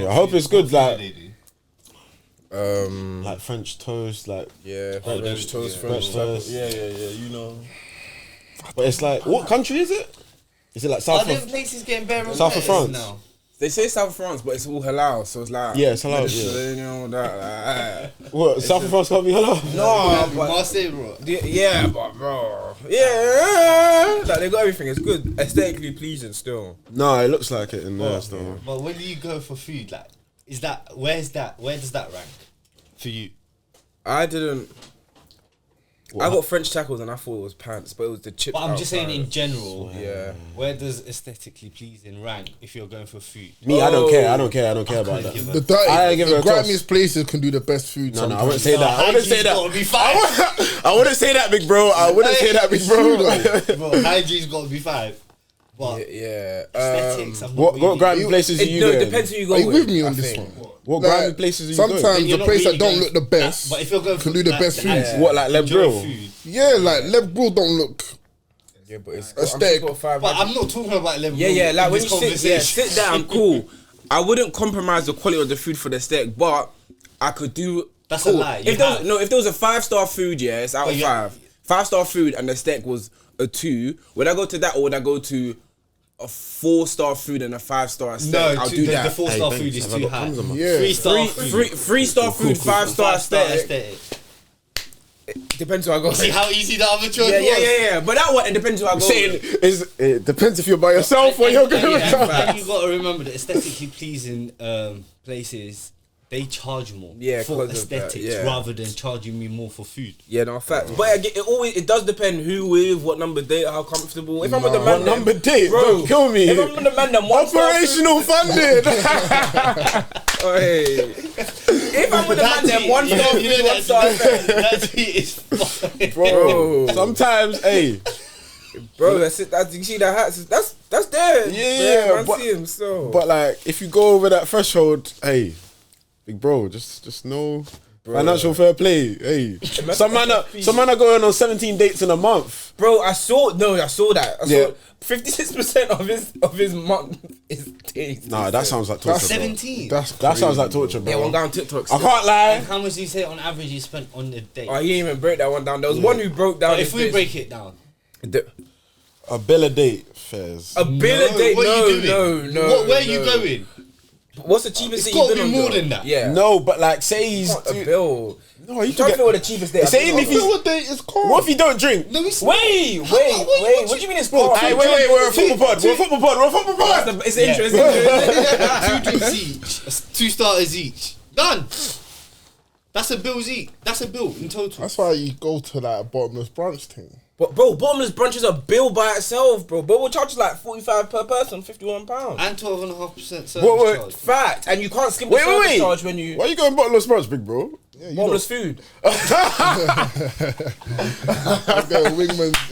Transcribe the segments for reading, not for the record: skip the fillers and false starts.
I hope it's good. Like, like French toast, like French toast, French toast. Yeah. You know. But it's like, what country is it? Is it like South of places getting better South of France now? They say South of France, but it's all halal, so it's like it's halal. Mediterranean, that. What? South of France can't be halal? No, but Marseille, bro. but bro, like they got everything. It's good, aesthetically pleasing still. No, it looks like it in there still. But when you go for food, like, where does that rank for you? I didn't. I got French tacos and I thought it was pants, but it was the chips. But I'm just saying in general. Yeah. Where does aesthetically pleasing rank if you're going for food? Me, I don't care about that. The grimiest places can do the best food. No, I wouldn't say that. I wouldn't say that. I wouldn't say that, big bro. I wouldn't say that, big bro. Bro, hygiene's got to be 5. But aesthetics. What grimy places are you going? No, it depends who you go with. with. Are you with me on this one? What grimy places are you going? Sometimes the place that don't look the best but if you're going can do the best food. What, like Le Grill? Yeah, like Le Grill don't look. Yeah, but it's aesthetic. But I'm not talking about Le Grill. Yeah, like when you sit down, cool. I wouldn't compromise the quality of the food for the aesthetic, but I could do. That's a lie. If there was a 5-star food, it's out of 5. 5-star food and the aesthetic was a 2. Would I go to that or would I go to a 4-star food and a 5-star aesthetic? No, I'll do that. The 4-star food is too high. Yeah. 3-star food. 3-star food, 5-star aesthetic. Depends who I go. See how easy the other choice was? Yeah. But that one, it depends who I go. It depends if you're by yourself or you're going with And you got to remember that aesthetically pleasing places, they charge more for aesthetics rather than charging me more for food. Yeah, no, fact. But it does depend who with, what number date, how comfortable. If I'm with the man, what number date? Bro, Don't kill me. If I'm with the man, then operational funded. If I'm with the man, then 1-star food, 1-star that tweet is fine. Bro, sometimes, bro, that's it. You see that hat? That's there. Yeah, man, see him. So, but like, if you go over that threshold, big bro, just no financial fair play. Some man are going on 17 dates in a month. Bro, I saw that. I saw 56% of his month is dates. Nah, that sounds like torture. 17. That sounds like torture, bro. Yeah, one guy on TikTok. I can't lie. And how much do you say on average you spent on the date? Oh, he didn't even break that one down. There was one who broke down. But if we break it down, a bill a date fares. A bill a date? No. Where are you going? What's the cheapest it's date you've got been to be on? more than that. Yeah. No, but like, say he's a bill. No, you don't know what the cheapest date. Say if he's what date is called? What if he don't drink? No, wait. What do you mean it's called? Wait. We're a football pod. It's interesting. 2 drinks each. 2 starters each. Done. That's a bill each. That's a bill in total. That's why you go to that bottomless brunch thing. But bro, bottomless brunch is a bill by itself, bro. But we'll charge you like 45 per person, £51. And 12.5% service charge. Fact. And you can't skip the service charge when you... Why are you going bottomless brunch, big bro? Yeah, bottomless food.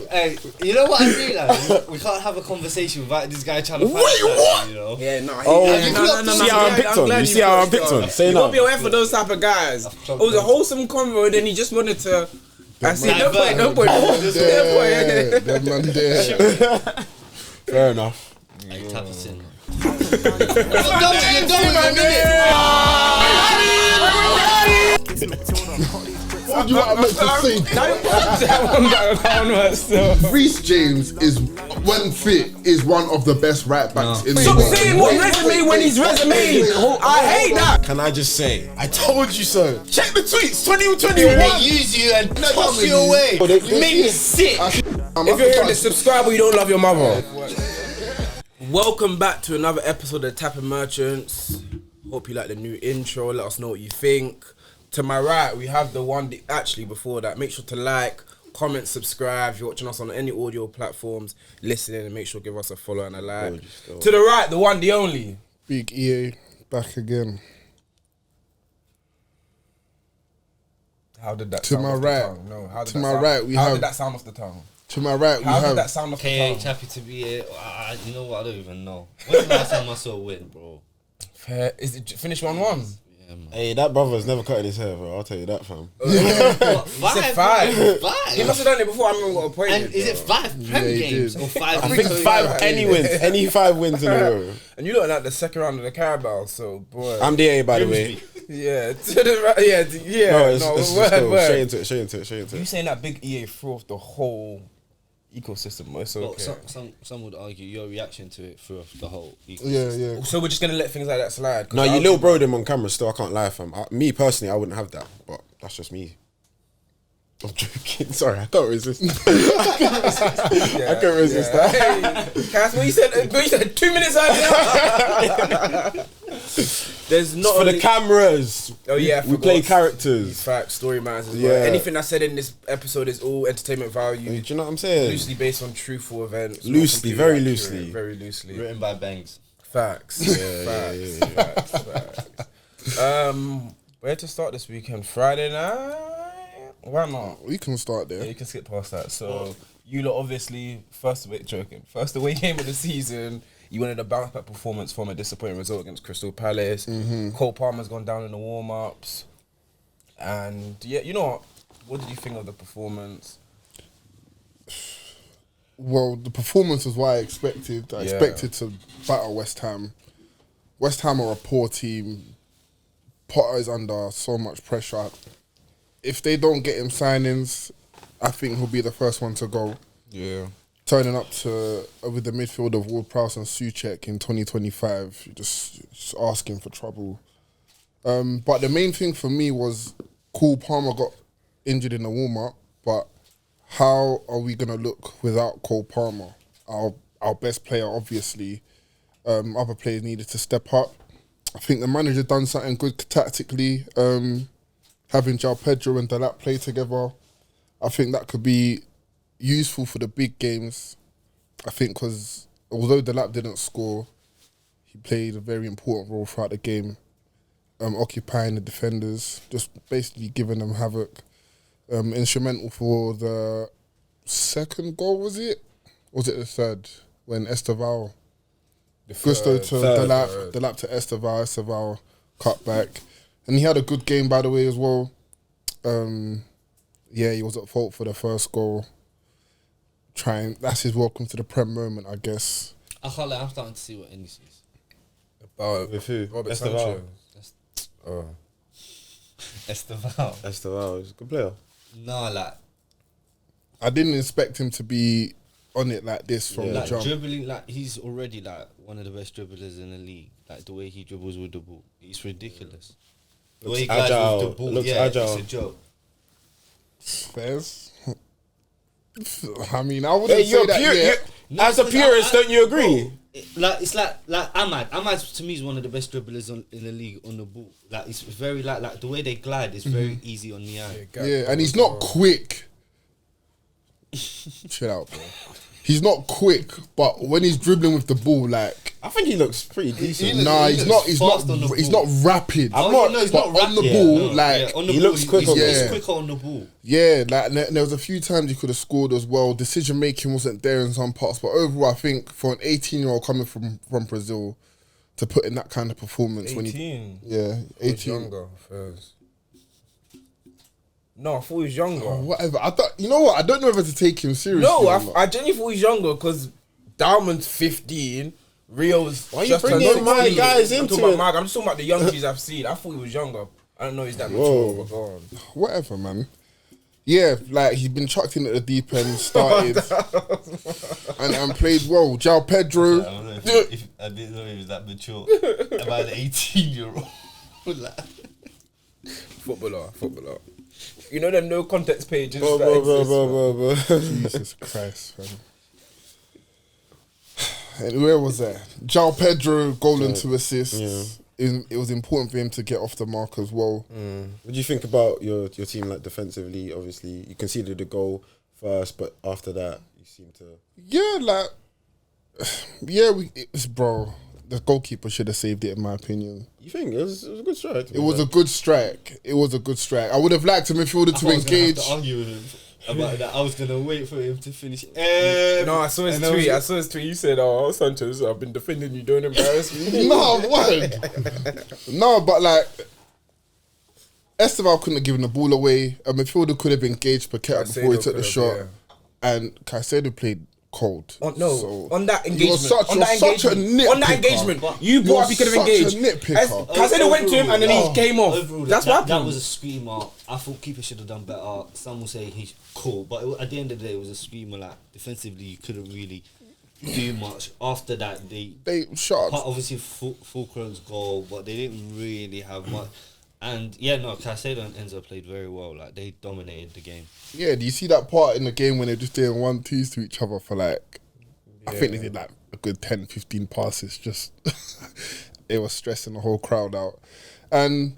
Hey, you know what I realised? We can't have a conversation without this guy trying to find what? You know? Yeah, no. No. See how I'm picked on? You see how I'm picked on? Say no. You gotta be aware for those type of guys. It was a wholesome convo, and then he just wanted to... I see, no point. That man there. Fair enough. Hey, tap us in. What do you want me to say? Reece James is, when fit, is one of the best right backs in the Stop world. saying what resume when he's resume. I hate that. Can I just say, I told you so. Check the tweets, 2021. They use you and toss you away. You made me sick. If you're hearing this, subscribe or you don't love your mother. Welcome back to another episode of Tapping Merchants. Hope you like the new intro. Let us know what you think. To my right, we have the one. Actually, before that, make sure to like, comment, subscribe. If you're watching us on any audio platforms, listening, and make sure to give us a follow and a like. To the right, the one, the only. Big EA, back again. How did that to sound my off the right? tongue? No, how did to that my sound? right, we how have. Did that sound off the tongue? To my right, we how have. Did that sound off the tongue? happy to be here. You know what? I don't even know. When's the last time I saw a win, bro? Is it finished 1-1? Yeah. Hey, that brother's never cutting his hair, bro. I'll tell you that, fam. What, He said 5. He must have done it before. I remember what point. And is it 5 Prem games or 5? I think 5. Any wins, any 5 wins in a row. And you look like the second round of the Carabao, so boy. I'm DA, by the way. Yeah, to the right. Yeah. No, it's word. Straight into it. You saying that big EA threw off the whole ecosystem? Well, it's okay. Some would argue your reaction to it threw off the whole ecosystem. Yeah. So we're just gonna let things like that slide. No, you little bro them on camera still. I can't lie, fam. Me personally, I wouldn't have that, but that's just me. I'm joking. Sorry, I can't resist. I can't resist that. Hey, Cass, what you said? 2 minutes earlier. There's not for the cameras. Oh yeah, we play characters. Facts, story matters as well. Anything I said in this episode is all entertainment value. Do you know what I'm saying? Loosely based on truthful events. Loosely, very loosely. Very loosely. Written by Bangs. Facts. Facts. Where to start this weekend? Friday night? Why not? We can start there. Yeah, you can skip past that. So you lot obviously first away game of the season. You wanted a bounce back performance from a disappointing result against Crystal Palace. Cole Palmer's gone down in the warm ups, and yeah, you know what did you think of the performance? Well, the performance was what I expected. I expected to battle West Ham. West Ham are a poor team. Potter is under so much pressure. If they don't get him signings, I think he'll be the first one to go. Yeah. Turning up to with the midfield of Ward-Prowse and Souček in 2025, just asking for trouble. But the main thing for me was Cole Palmer got injured in the warm-up, but how are we going to look without Cole Palmer? Our best player, obviously. Other players needed to step up. I think the manager done something good tactically. Having João Pedro and Delap play together, I think that could be useful for the big games. I think because although Delap didn't score, he played a very important role throughout the game, occupying the defenders, just basically giving them havoc. Instrumental for the second goal, was it? Or was it the third? When Esteval, Gusto to Delap to Esteval cut back. And he had a good game, by the way, as well. He was at fault for the first goal. That's his welcome to the Prem moment, I guess. I can't lie, I'm starting to see what Ennis is. About with who? Esteval. Esteval is a good player. No, I didn't expect him to be on it like this from the jump. Dribbling, he's already one of the best dribblers in the league. The way he dribbles with the ball, it's ridiculous. The way he glides with the ball, looks agile. It's a joke. Spurs. I mean, I wouldn't say that. As a purist, don't you agree? It's like Ahmad. Ahmad to me is one of the best dribblers in the league on the ball. It's very like the way they glide is very easy on the eye. Yeah, and he's not quick. Chill out, bro. He's not quick, but when he's dribbling with the ball, I think he looks pretty decent. He's not rapid. He's not rapid. On the ball, on the he ball, looks quick. He's quicker on the ball. Yeah, there was a few times he could have scored as well. Decision making wasn't there in some parts, but overall, I think for an 18-year-old coming from Brazil to put in that kind of performance, 18. 18. Younger first. No, I thought he was younger. Whatever. You know what? I don't know whether to take him seriously. No, I genuinely thought he was younger because Diamond's 15. Rio's why you bringing my guys into it? I'm just talking about the young G's I've seen. I thought he was younger. I don't know he's that mature. But go on. Whatever, man. Yeah, he's been chucked in at the deep end, started and played well. João Pedro. I don't know if I didn't know he was that mature. About an 18-year-old. Footballer. You know them no context pages. Bro. Jesus Christ, man. And where was that? João Pedro goal and 2 assists. Yeah. It was important for him to get off the mark as well. What do you think about your team defensively? Obviously, you conceded a goal first, but after that, you seem to... bro. The goalkeeper should have saved it, in my opinion. You think it was a good strike? It was a good strike. I would have liked a midfielder to engage. I was argue with him about that. I was gonna wait for him to finish. No, I saw his tweet. You said, "Oh, Sanchez, I've been defending you. Don't embarrass me." No, what? No, but Esteval couldn't have given the ball away. A midfielder could have engaged Paqueta before he took the shot. And Caicedo played cold. On that engagement. On that engagement. You brought up he could have engaged. Caicedo went to him and then he came off. That's what happened. That was a screamer. I thought keeper should have done better. Some will say he's cool. But at the end of the day, it was a screamer. Like, defensively, you couldn't really do much. After that, they shot. Obviously, Fulcrum's goal, but they didn't really have much. And Caicedo and Enzo played very well. Like, they dominated the game. Yeah, do you see that part in the game when they're just doing 1-2s to each other for like, I think they did like a good 10, 15 passes. Just it was stressing the whole crowd out. And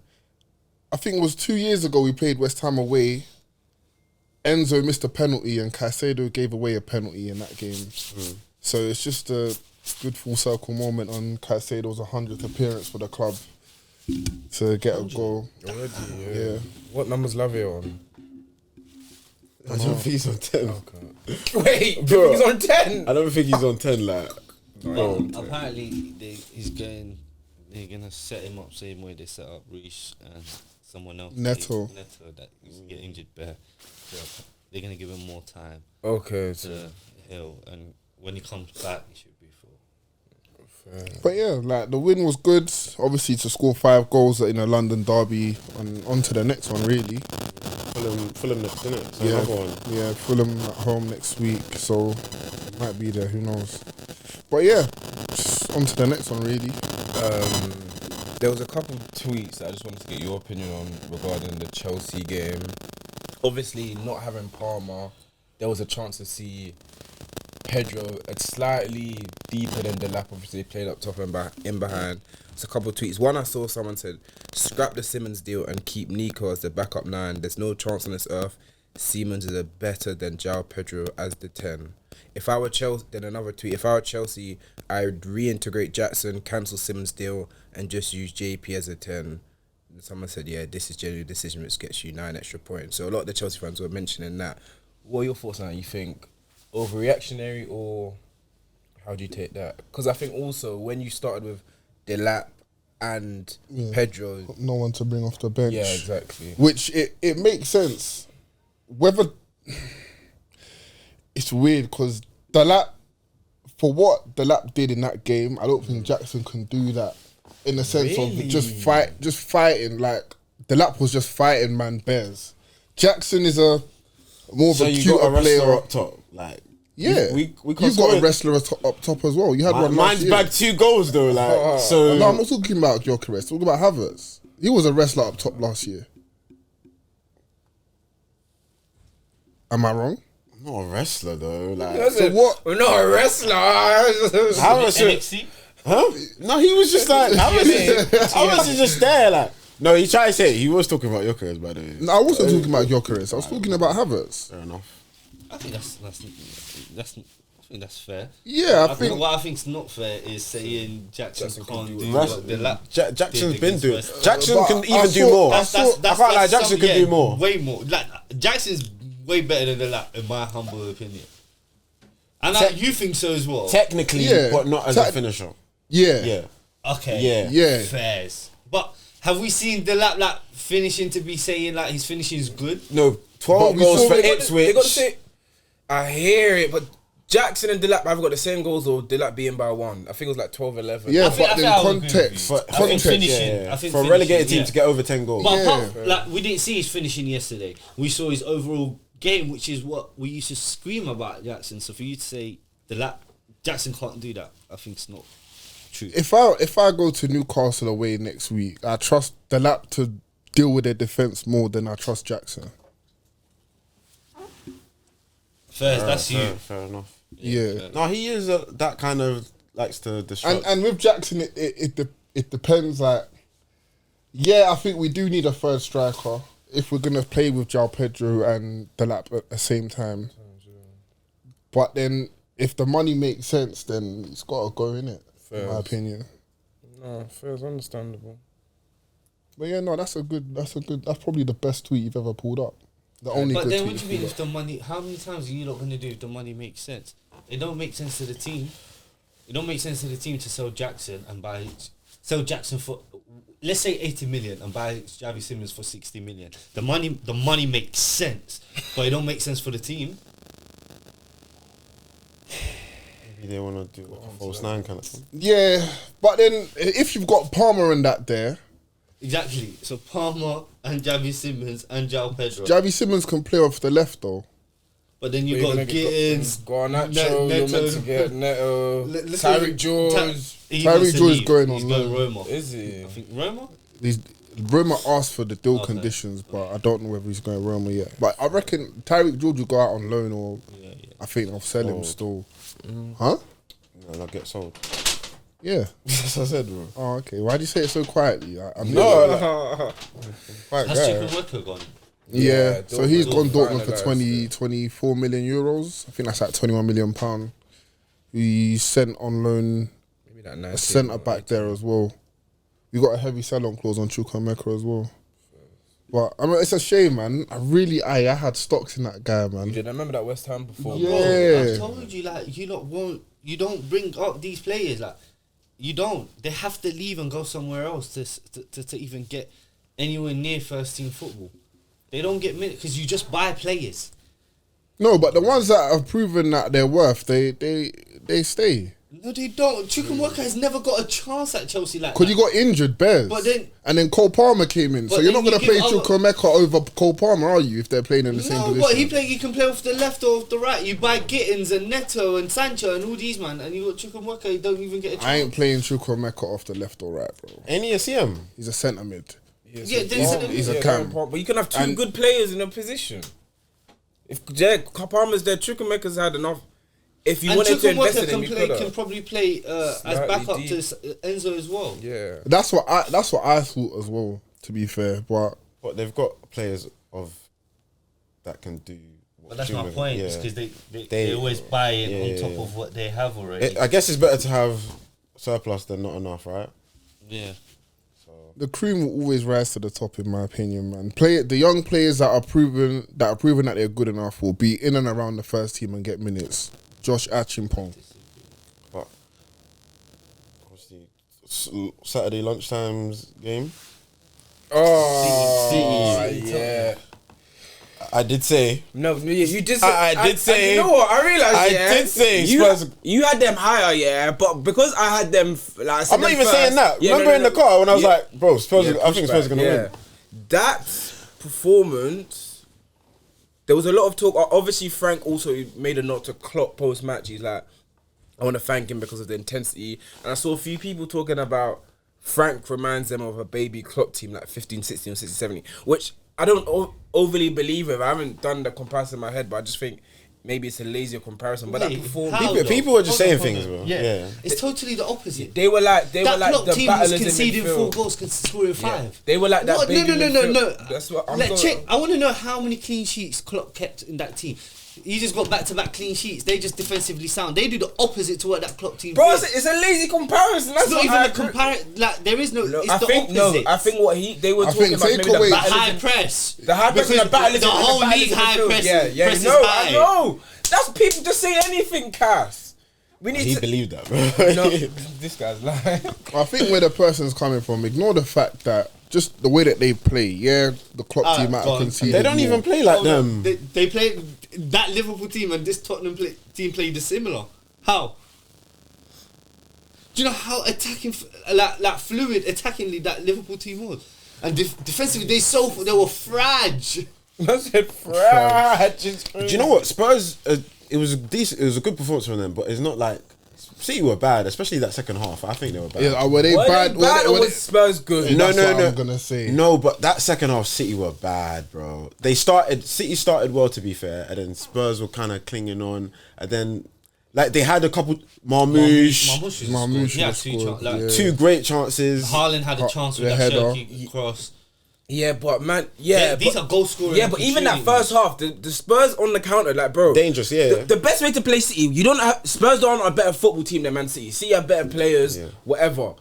I think it was 2 years ago we played West Ham away. Enzo missed a penalty and Caicedo gave away a penalty in that game. So it's just a good full circle moment on Caicedo's 100th appearance for the club. To get a goal. Already, yeah. What numbers Lavia on? I don't think he's on 10. Okay. Wait, bro, he's on 10? I don't think he's on 10, like. Apparently, they're going to set him up same way they set up Reece and someone else. Neto that get injured bare. So they're going to give him more time. Okay. To heal. And when he comes back, he should be full. But yeah, like the win was good. Obviously, to score 5 goals in a London derby, and on to the next one, really. Fulham next, isn't it? So yeah, another one. Yeah, Fulham at home next week, so might be there. Who knows? But yeah, just on to the next one, really. There was a couple of tweets that I just wanted to get your opinion on regarding the Chelsea game. Obviously, not having Palmer, there was a chance to see Pedro slightly deeper than the lap. Obviously, they played up top and in behind. It's a couple of tweets. One, I saw someone said, scrap the Simmons deal and keep Nico as the backup 9. There's no chance on this earth Siemens is better than João Pedro as the 10. If I were Chelsea, then another tweet. If I were Chelsea, I would reintegrate Jackson, cancel Simmons deal, and just use JP as a 10. And someone said, yeah, this is generally a decision which gets you 9 extra points. So a lot of the Chelsea fans were mentioning that. What are your thoughts on that? You think overreactionary, or how do you take that? Because I think also when you started with Delap and Pedro, no one to bring off the bench. Yeah, exactly. Which it makes sense. Whether it's weird because Delap, for what Delap did in that game, I don't think Jackson can do that in the sense of just fighting. Like Delap was just fighting man bears. Jackson is more of a cuter player up top, like. Yeah, we you've got a wrestler up top as well. You had one. Mine's bagged 2 goals though, like so. No, I'm not talking about Gyokeres. I'm talking about Havertz. He was a wrestler up top last year. Am I wrong? I'm not a wrestler though. Like, so what? We're not a wrestler. NXT? Huh? No, he was just like Havertz is just there, like. No, he tried to say he was talking about Gyokeres, by the way. No, I wasn't talking about Gyokeres. I was talking about Havertz. Fair enough. I think that's fair. Yeah, I think what I think's not fair is saying Jackson can't do the lap. Jackson's been doing. Jackson can even do more. I can't lie, Jackson can do more. Way more. Like Jackson's way better than the lap, in my humble opinion. And you think so as well. Technically, but not as a finisher. Yeah. Okay. Yeah. Fairs. But have we seen the lap finishing to be saying like his finishing is good? No, 12 goals for Ipswich. They got to say, I hear it, but Jackson and Delap have got the same goals, or Delap being by 1. I think it was like 12-11. Yeah, but in context. I think finishing. I think for a relegated team to get over 10 goals. But like we didn't see his finishing yesterday. We saw his overall game, which is what we used to scream about Jackson. So for you to say Jackson can't do that, I think it's not true. If I go to Newcastle away next week, I trust Delap to deal with their defence more than I trust Jackson. That's you. Fair enough. Yeah. No, he is that kind of likes to disrupt. And with Jackson, it depends. Like, I think we do need a third striker if we're gonna play with João Pedro and Delap at the same time. But then, if the money makes sense, then it's got to go in it. In my opinion. No, fair is understandable. But yeah, no, that's probably the best tweet you've ever pulled up. But then what do you mean if the money, how many times are you not going to do if the money makes sense? It don't make sense to the team. It don't make sense to the team to sell Jackson and buy sell Jackson for, let's say 80 million and buy Javi Simmons for 60 million. The money makes sense, but it don't make sense for the team. Maybe they want to do like a false nine kind of thing. Yeah, but then if you've got Palmer and that there, Exactly. So Palmer and Javi Simmons and João Pedro. Javi Simmons can play off the left though. But then you got Gittins, Garnacho, you're meant to get Neto, Tyreek George. Tyreek George is going on He's going loan. Roma. Is he? I think Roma? Roma asked for the deal conditions, but I don't know whether he's going Roma yet. But I reckon Tyreek George will go out on loan, or I think they'll sell him still. Huh? No, not get sold. Yeah. That's what I said, bro. Oh, okay. Why do you say it so quietly? I'm No, quite Has guy. Chukwuemeka gone? Yeah, so he's gone Dortmund for finalised 24 million euros. I think that's like 21 million pound. We sent on loan Maybe that a 19, centre back there as well. We got a heavy sell-on clause on Chukwuemeka as well. But I mean, it's a shame, man. I had stocks in that guy, man. You did remember that West Ham before? Yeah. I told you, like, you don't bring up these players, like, you don't. They have to leave and go somewhere else to even get anywhere near first team football. They don't get minutes because you just buy players. No, but the ones that have proven that they're worth, they stay. No, they don't. Chukwuemeka has never got a chance at Chelsea like Because that. you got injured, Bears. But then- and then Cole Palmer came in. So But you're then not going to you play give Chukwuemeka over Cole Palmer, are you, if they're playing in the same No, position? but he can play off the left or off the right. You buy Gittins and Neto and Sancho and all these, man, and you got Chukwuemeka, you don't even get a chance. I ain't playing Chukwuemeka off the left or right, bro. Any you see him? He's a centre mid. Yeah, then He's a cam. But you can have two good players in a position. If Palmer's there, Chukwuemeka's had enough. If you And wanted to invest in Chukwuemeka him, you could can have. probably play as Slightly backup deep. to Enzo as well. Yeah. That's what I thought as well, to be fair. But But they've got players that can do. what But that's my Chukwuemeka- point, yeah. because they always buy in on top of what they have already. I guess it's better to have surplus than not enough, right? Yeah. the cream will always rise to the top, in my opinion, man. The young players that are proven that they're good enough will be in and around the first team and get minutes. Josh Achimpong. But obviously, Saturday lunchtime's game. Oh, yeah. I did say. No, you did say. I did say. You know what? I realized. I yeah, did say you, Spurs. you had them higher, yeah, but because I had them, like, I said I'm not them even first, saying that. yeah, Remember in the car when I was yeah. like, bro, Spurs. Yeah, I think Spurs are gonna pushback, win. That performance, there was a lot of talk. Obviously, Frank also made a note to Klopp post match. He's like, I want to thank him because of the intensity. And I saw a few people talking about Frank reminds them of a baby Klopp team, like 15, 16 or 16, 17, which I don't overly believe it. I haven't done the comparison in my head, but I just think maybe it's a lazier comparison. But that performance, People were just saying things, bro. Yeah. It's totally the opposite. they were like That Klopp the team was battlers in conceding midfield. 4 goals, scoring 5. Yeah. They were like that. What? baby No. midfield. That's what I'm going. Check. I want to know how many clean sheets Klopp kept in that team. He just got back-to-back clean sheets. They just defensively sound. They do the opposite to what that Klopp team Bro, did. it's a lazy comparison. That's It's not what even I a comparison. Like, there is no. It's I the think opposite. I think what they were I talking think about maybe take away- the But battle high in- press. the high press and the Because battle the whole league high press. Yeah, press is no, high. I know. That's people just say anything, Cass. We need He to believed that, bro. No, this guy's lying. I think where the person's coming from, ignore the fact that just the way that they play, yeah, the Klopp team might go have on. conceded They don't more. even play like them. They play that Liverpool team and this Tottenham team played similar. How? Do you know how attacking, like fluid attackingly that Liverpool team was? And defensively, they were fragile. I said fragile. Do you know what? Spurs, it was a good performance from them, but it's not like City were bad, especially that second half. I think they were bad. Yeah, were they bad? Or was Spurs good? No, That's no, what no. I'm gonna say. No, but that second half, City were bad, bro. City started well, to be fair, and then Spurs were kind of clinging on, and then like they had a couple Marmouche, Marmouche Yeah, was scored, yeah. 2 great chances. Haaland had a chance with the that header. Cherokee cross. Yeah, but man, These but- are goal scoring. Yeah, but even that first half, the Spurs on the counter, like, bro, Dangerous, yeah. The best way to play City, you don't have Spurs don't have a better football team than Man City. City have better players, whatever.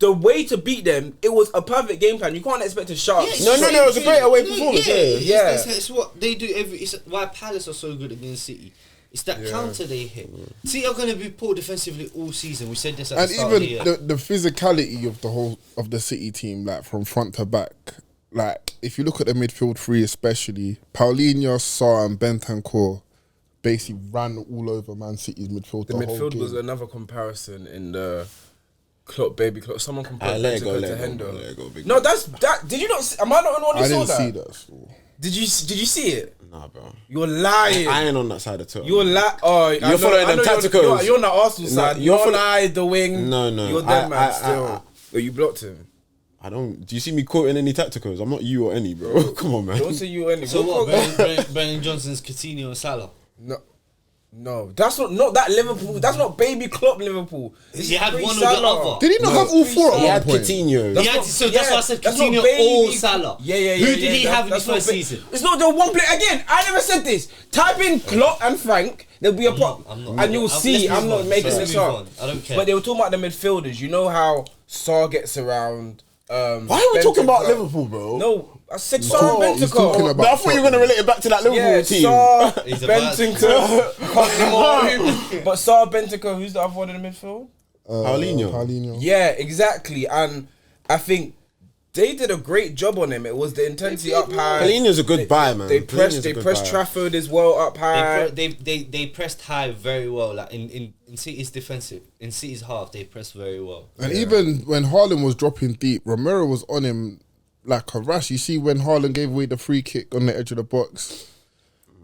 The way to beat them, it was a perfect game plan. You can't expect to shut. No, it was a great away performance. Yeah. It's what they do it's why Palace are so good against City. It's that counter they hit. See, you're going to be poor defensively all season. We said this at And the start of the even year. the physicality of the whole of the City team, like from front to back. Like if you look at the midfield three, especially Paulinho, Sarr, and Bentancur, basically ran all over Man City's midfield. The whole midfield game. was another comparison in the baby clock. Someone compared let it go, Bentancur let to it go, Hendo. let it go, big No, man. that's that. Did you not? Am I not the one who I saw didn't that? see that. So. Did you see it? Nah, bro. You're lying. I ain't on that side of Twitter. You're Oh, You're following them tacticals. You're on the Arsenal side. you're You're follow- the wing. No. You're dead man still. But you blocked him. I don't. Do you see me quoting any tacticals? I'm not you or any, bro. Come on, man. Don't say you any. So what? Brennan Johnson's Coutinho and Salah. No, that's not that Liverpool. That's not baby Klopp Liverpool. He had one or the other. Did he not have all four at He one had point? Coutinho. That's why I said that's not Coutinho baby- or Salah. Yeah. Who did he have in That's his first not season? It's not the one player. Again, I never said this. Type in Klopp and Frank. There'll be a pop, I'm not. and you'll see. Let's I'm move not on. making Let's this move up. on. I don't care. But they were talking about the midfielders. You know how Sarr gets around. Why are we talking about Liverpool, bro? No, I said Oh, Sarr he's talking Bentancur. about- But I thought you were gonna relate it back to that Liverpool Yeah, team. Sarr He's about- Bentancur. But Sarr Bentancur. Who's the other one in the midfield? Paulinho. Yeah, exactly. And I think they did a great job on him. It was the intensity up high. Paulinho's a good buy, man. They Paulinho's pressed. a good buy. Trafford as well up high. They pressed high very well. Like in City's defensive, in City's half, they pressed very well. And even when Haaland was dropping deep, Romero was on him like a rash. You see when Haaland gave away the free kick on the edge of the box.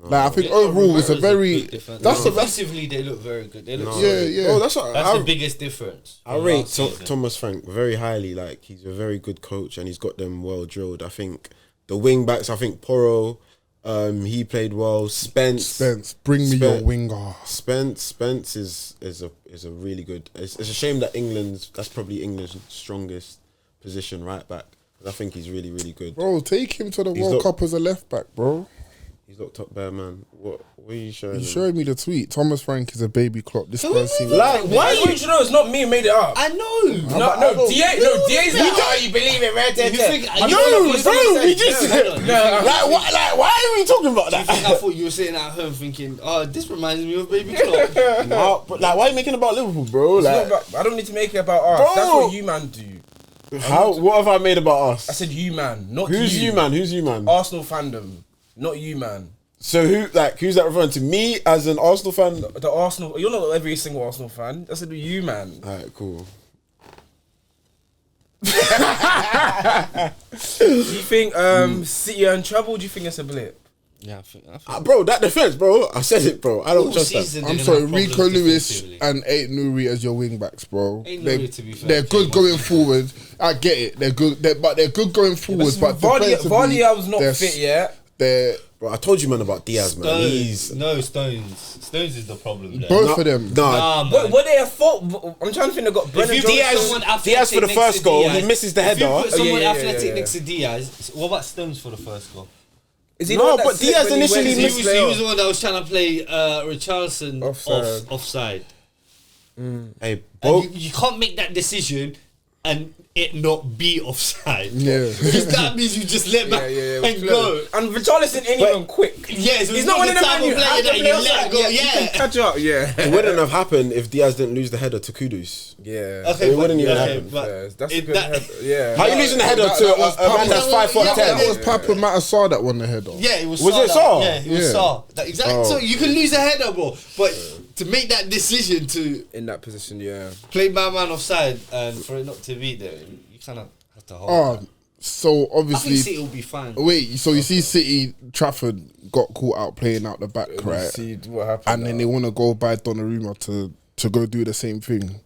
Like I think overall it's a very Defensively they look very good. They look yeah. Oh, that's what That's I, the biggest difference. I from rate last season. Thomas Frank very highly. Like he's a very good coach and he's got them well drilled. I think the wing backs. I think Porro, he played well. Spence, bring me your winger. Spence is a really good. It's a shame that that's probably England's strongest position, right back. I think he's really good. Bro, take him to the World Cup as a left back, bro. He's locked up there, man. What are you showing? You him? showed me the tweet. Thomas Frank is a baby Klopp. This Who person. Like, why you know it's not me who made it up? I know. DA's like, oh, you believe it, right there. You think- I you know, think- bro, we just- Why are we talking about that? I thought you were sitting at home thinking, oh, this reminds me of Baby Klopp. But like, why are you making it about Liverpool, bro? It's not Like, about- I don't need to make it about us. Bro. That's what you man do. what have I made about us? I said you man, not Who's you. you, man? Who's you, man? Arsenal fandom, not you man. So who's that referring to? Me as an Arsenal fan? The Arsenal, you're not every single Arsenal fan. I said you man. Alright, cool. Do you think City are in trouble? Do you think it's a blip? Yeah, I think Bro, that defense, bro. I said it, bro. I don't all trust that. season I'm they're sorry, gonna have Rico problems Lewis defensively. and Eight Nuri as your wing backs, bro. Ain't They- Nuri, to be fair, they're good Jay going Moss. forward. I get it. They're good, but they're good going forwards. But defensively, Vardy was not they're- fit yet. They're Bro, I told you, man, about Diaz, man. He's Stones is the problem there. both of them. nah. man. What they at fault? I'm trying to think. They got Brennan If you put Johnson. someone athletic Diaz for the next first to goal, Diaz- he misses the If you header. put someone yeah, athletic yeah. next to Diaz, what about Stones for the first goal? Is he No, the one that but slipped Diaz when he initially went He missed was, play he off? was the one that was trying to play Richarlison Offside. offside. Hey, And both. you can't make that decision and it not be offside. Yeah. Because that means you just let back and go. And Richarlison ain't even quick. Yeah, so He's not one of the them type man of you player have to that play you outside. let go. Yeah, you can Yeah. catch up. Yeah, It wouldn't have happened if Diaz didn't lose the header to Kudus. yeah. Okay, It wouldn't even happen. but That's a it- good that- header. Yeah. How you losing the header That to was a man that's 5'10"? That was Papa Matasar that won the header. Yeah, it was Was Sarr it that- Sarr? Yeah, it was Yeah. Sarr. Exactly. So you can lose a header, bro. But to make that decision to In that position, yeah. play man offside and for it not to be there, you kind of have to hold. Oh, so I think obviously. City will be fine. Wait, so you see City, Trafford got caught out playing out the back, right? See what happened. And then they want to go buy Donnarumma to go do the same thing.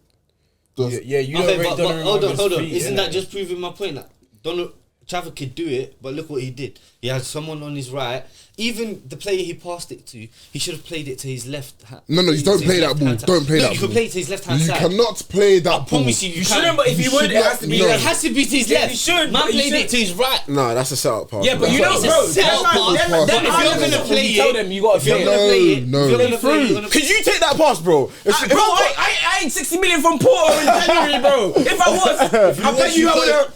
Yeah, you Okay, don't rate but Donnarumma hold on on, his hold on. feet, Isn't innit? that just proving my point? That Trafford could do it, but look what he did. He had someone on his right. Even the player he passed it to, he should have played it to his left hand. No, you don't play that ball. Don't play that You ball. can play it to his left hand You side. cannot play that I ball. promise you, you shouldn't, but if you would, it has to be. No. It has to be to his Yeah, left. you should, Man but you played it should. to his right. No, that's a setup pass. Yeah, but you That's know, It's a bro. setup pass. pass. Then if you're gonna play you tell them you got if to you're play gonna it. play it, No. if you're gonna play it, you're gonna- Could you take that pass, bro? Bro, I ain't 60 million from Porto in January, bro. If I was, I bet you I would have.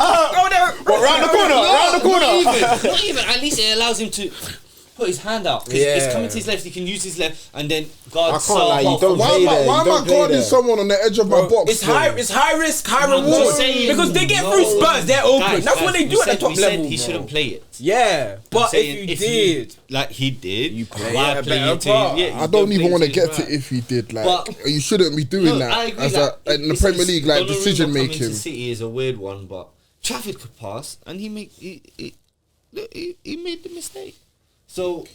Round the corner, round the corner. Not even. At least it allows him to put his hand out. 'Cause Yeah. it's coming to his left. He can use his left and then guard. I can't lie, you don't Why play am I, there, why you am don't I play guarding there. someone on the edge of my box? It's high risk, high I'm reward. just saying, Because they get through Spurs, they're open. That's what they do at the top we level. Said he bro. shouldn't play it. Yeah, but Saying if you did, like he did, You play why it a play better it to part. yeah, I don't even want to get to it. if he did. Like, But- you shouldn't be doing No, that I agree, as like, in the Premier League, like Donnarumma decision coming making. to City is a weird one, but Trafford could pass, and he made the mistake. So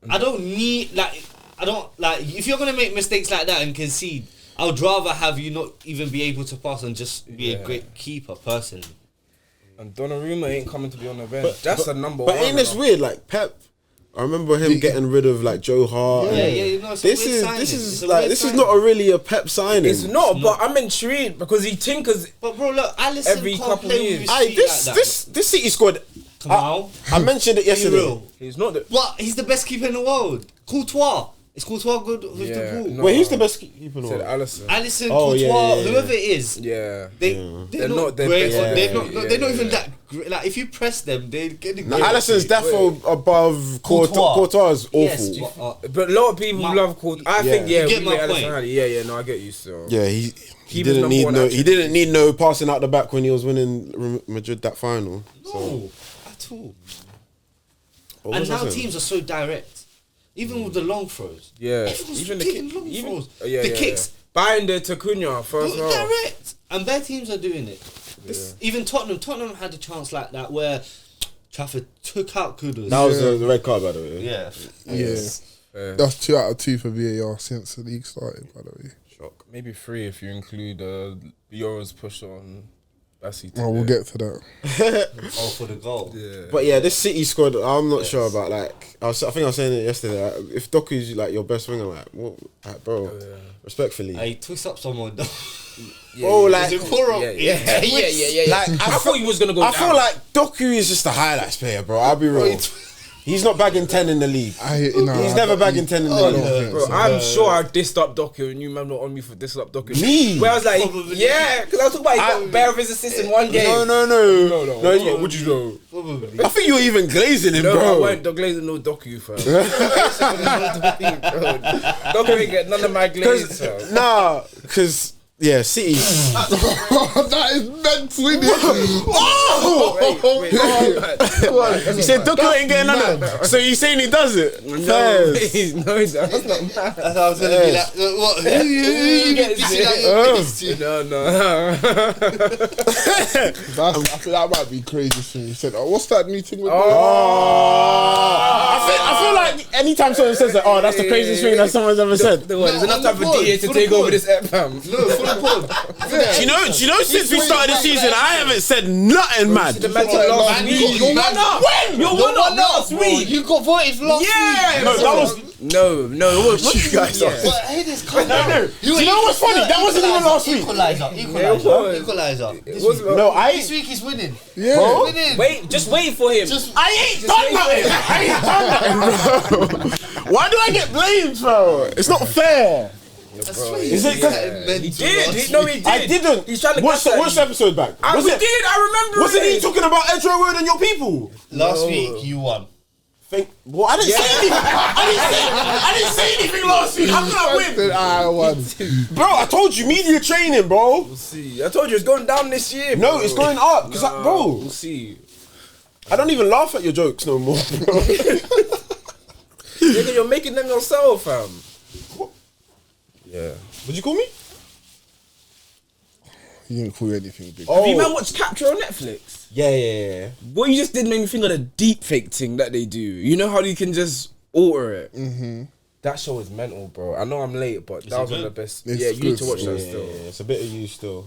I don't if you're gonna make mistakes like that and concede, I would rather have you not even be able to pass and just be a great keeper personally. and Donnarumma ain't coming to be on the bench. That's the number But one. ain't this weird? Like Pep, I remember him getting rid of like Joe Hart. Yeah, and yeah, you know, it's a this weird is signing. this It's is a like weird this is signing. not really a Pep signing. It's not, but I'm intrigued because he tinkers. But bro, look, Alisson Every can't couple play years. with Aye, his feet like that. this City squad. Come on. I mentioned it yesterday. real. He's not the. What? He's the best keeper in the world. Courtois. Is Courtois good with Yeah, the ball? no. Wait, who's the best keeper in the Said world? Alisson. Alisson, Oh, Courtois, yeah, yeah. whoever it is. Yeah. They're not not their great. best. Or they're not. Yeah, They're not yeah, even yeah. that great. Like if you press them, they're getting. Now, Alisson's defo above Courtois. Courtois is awful. Yes, But a lot of people love Courtois. I think Yeah. yeah, You get we my rate point. Alisson highly. Yeah, no, I get you. So Yeah, he Keeper's didn't number need one no. He attribute. didn't need no passing out the back when he was winning Madrid that final. No, at all. What And was I now saying? teams are so direct. Even with the long throws. yeah, Everyone's even the kicking kick, long even throws. yeah, The yeah, kicks. yeah. Binder to Cunha first half. Direct. And their teams are doing it. Even Tottenham had a chance like that where Trafford took out Kudus. That was the red card, by the way. Yeah. Yeah, that's 2 out of 2 for VAR since the league started. By the way, Shock. Maybe 3 if you include Euros push on Bassi. well, we'll get to that. Oh, for the goal. Yeah. But yeah, this City squad, I'm not sure about. Like, I think I was saying it yesterday. Like, if Doku's like your best winger, like, what, like bro, respectfully. I twist up someone though. Oh, like, Is it Koro? Yeah. like I thought he was gonna go I down. feel like Doku is just a highlights player, bro. I'll be real. He's not bagging 10 in the league. He's never bagging 10 in the league. Bro, I'm sure I dissed up Doku and you man not on me for dissing up Doku. Me? Where I was like, yeah, because I was talking about he got bare of his assists in one game. No. Would you know? I think you were even glazing him, No, I bro. weren't. The Glazer no Doku, fam. Doku ain't get none of my glaze, fam. Nah, because, yeah, City. That is mental, isn't it? Wait. He said Doku ain't getting none of it. So you saying he does it? No, Fairs. he's no, that's not mad. That's how I was gonna be like, what? Who you gets dissing it? out your face to? No. I think that might be crazy thing. He said, "Oh, what's that new thing with?" I feel like anytime someone says that, oh, that's the craziest thing that someone's ever said. There's enough time for on the DA to pod, take for the over pod. this app, fam. No, for the pod. Do you know, since we started the season, I haven't said nothing mad. The man said last week. You're one up. When? You're one up last week. You got voted last Yeah. No, that was. No. What You guys are. But hey, this come down. Do you know what's funny? That wasn't even last week. Equalizer. It was- No, This week he's winning. Yeah. Bro. Winning. Wait, just wait for him. I ain't done nothing. Bro. Why do I get blamed, bro? It's not fair. Is it 'cause- He did. No, he did. I didn't. He's trying to What's catch the episode back? I Was did. it? I remember. Wasn't he it. talking about Edgeware Road and your people? Last week you won. Well, I didn't say anything. I didn't say anything last week. How can I win? I won. Bro, I told you, media training, bro. We'll see. I told you it's going down this year. No, bro. it's going up. Because, bro, We'll see. I don't even laugh at your jokes no more, bro. Nigga, you're making them yourself, fam. Yeah. What'd you call me? He didn't call you anything big. Have you man watched Capture on Netflix? Yeah. What you just did made me think of the deep fake thing that they do. You know how you can just alter it? Mm-hmm. That show is mental, bro. I know I'm late, but that was one of the best. It's yeah, you need to good watch still. that still. Yeah, it's a bit of you still.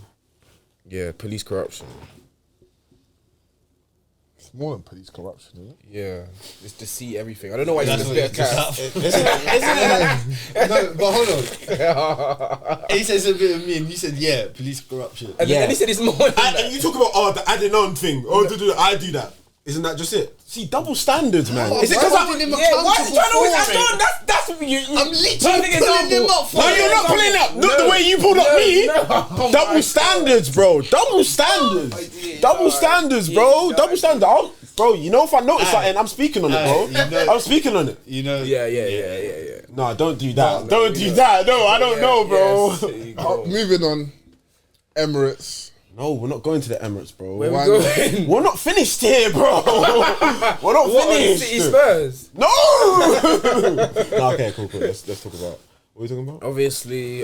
Yeah, police corruption. It's more than police corruption, isn't it? Yeah, it's to see everything. I don't know why That's he's what a it's bit of cat. No, but hold on. He says a bit of me and you said, yeah, police corruption. And then he said it's more than that. And you talk about, the adding on thing. Oh, I do that. Isn't that just it? See, double standards, man. Oh, Is it why because holding him I'm... Yeah, why is he trying to always accountable add on? That's what you. I'm literally perfect pulling him example. up for No, it. you're not pulling up. Not the way you pulled up me. Double standards, bro. Double standards. Double standards, bro. Double standards. Bro, you know if I notice something, I'm speaking on it, bro. I'm speaking on it. You know. Yeah. No, don't do that. Don't do that. No, I don't know, bro. Yes, there you go. Moving on, Emirates. No, we're not going to the Emirates, bro. Where we going? We're not finished here, bro. We're not What, finished. City Spurs? No. No, okay, cool. Let's talk about. What are we talking about? Obviously,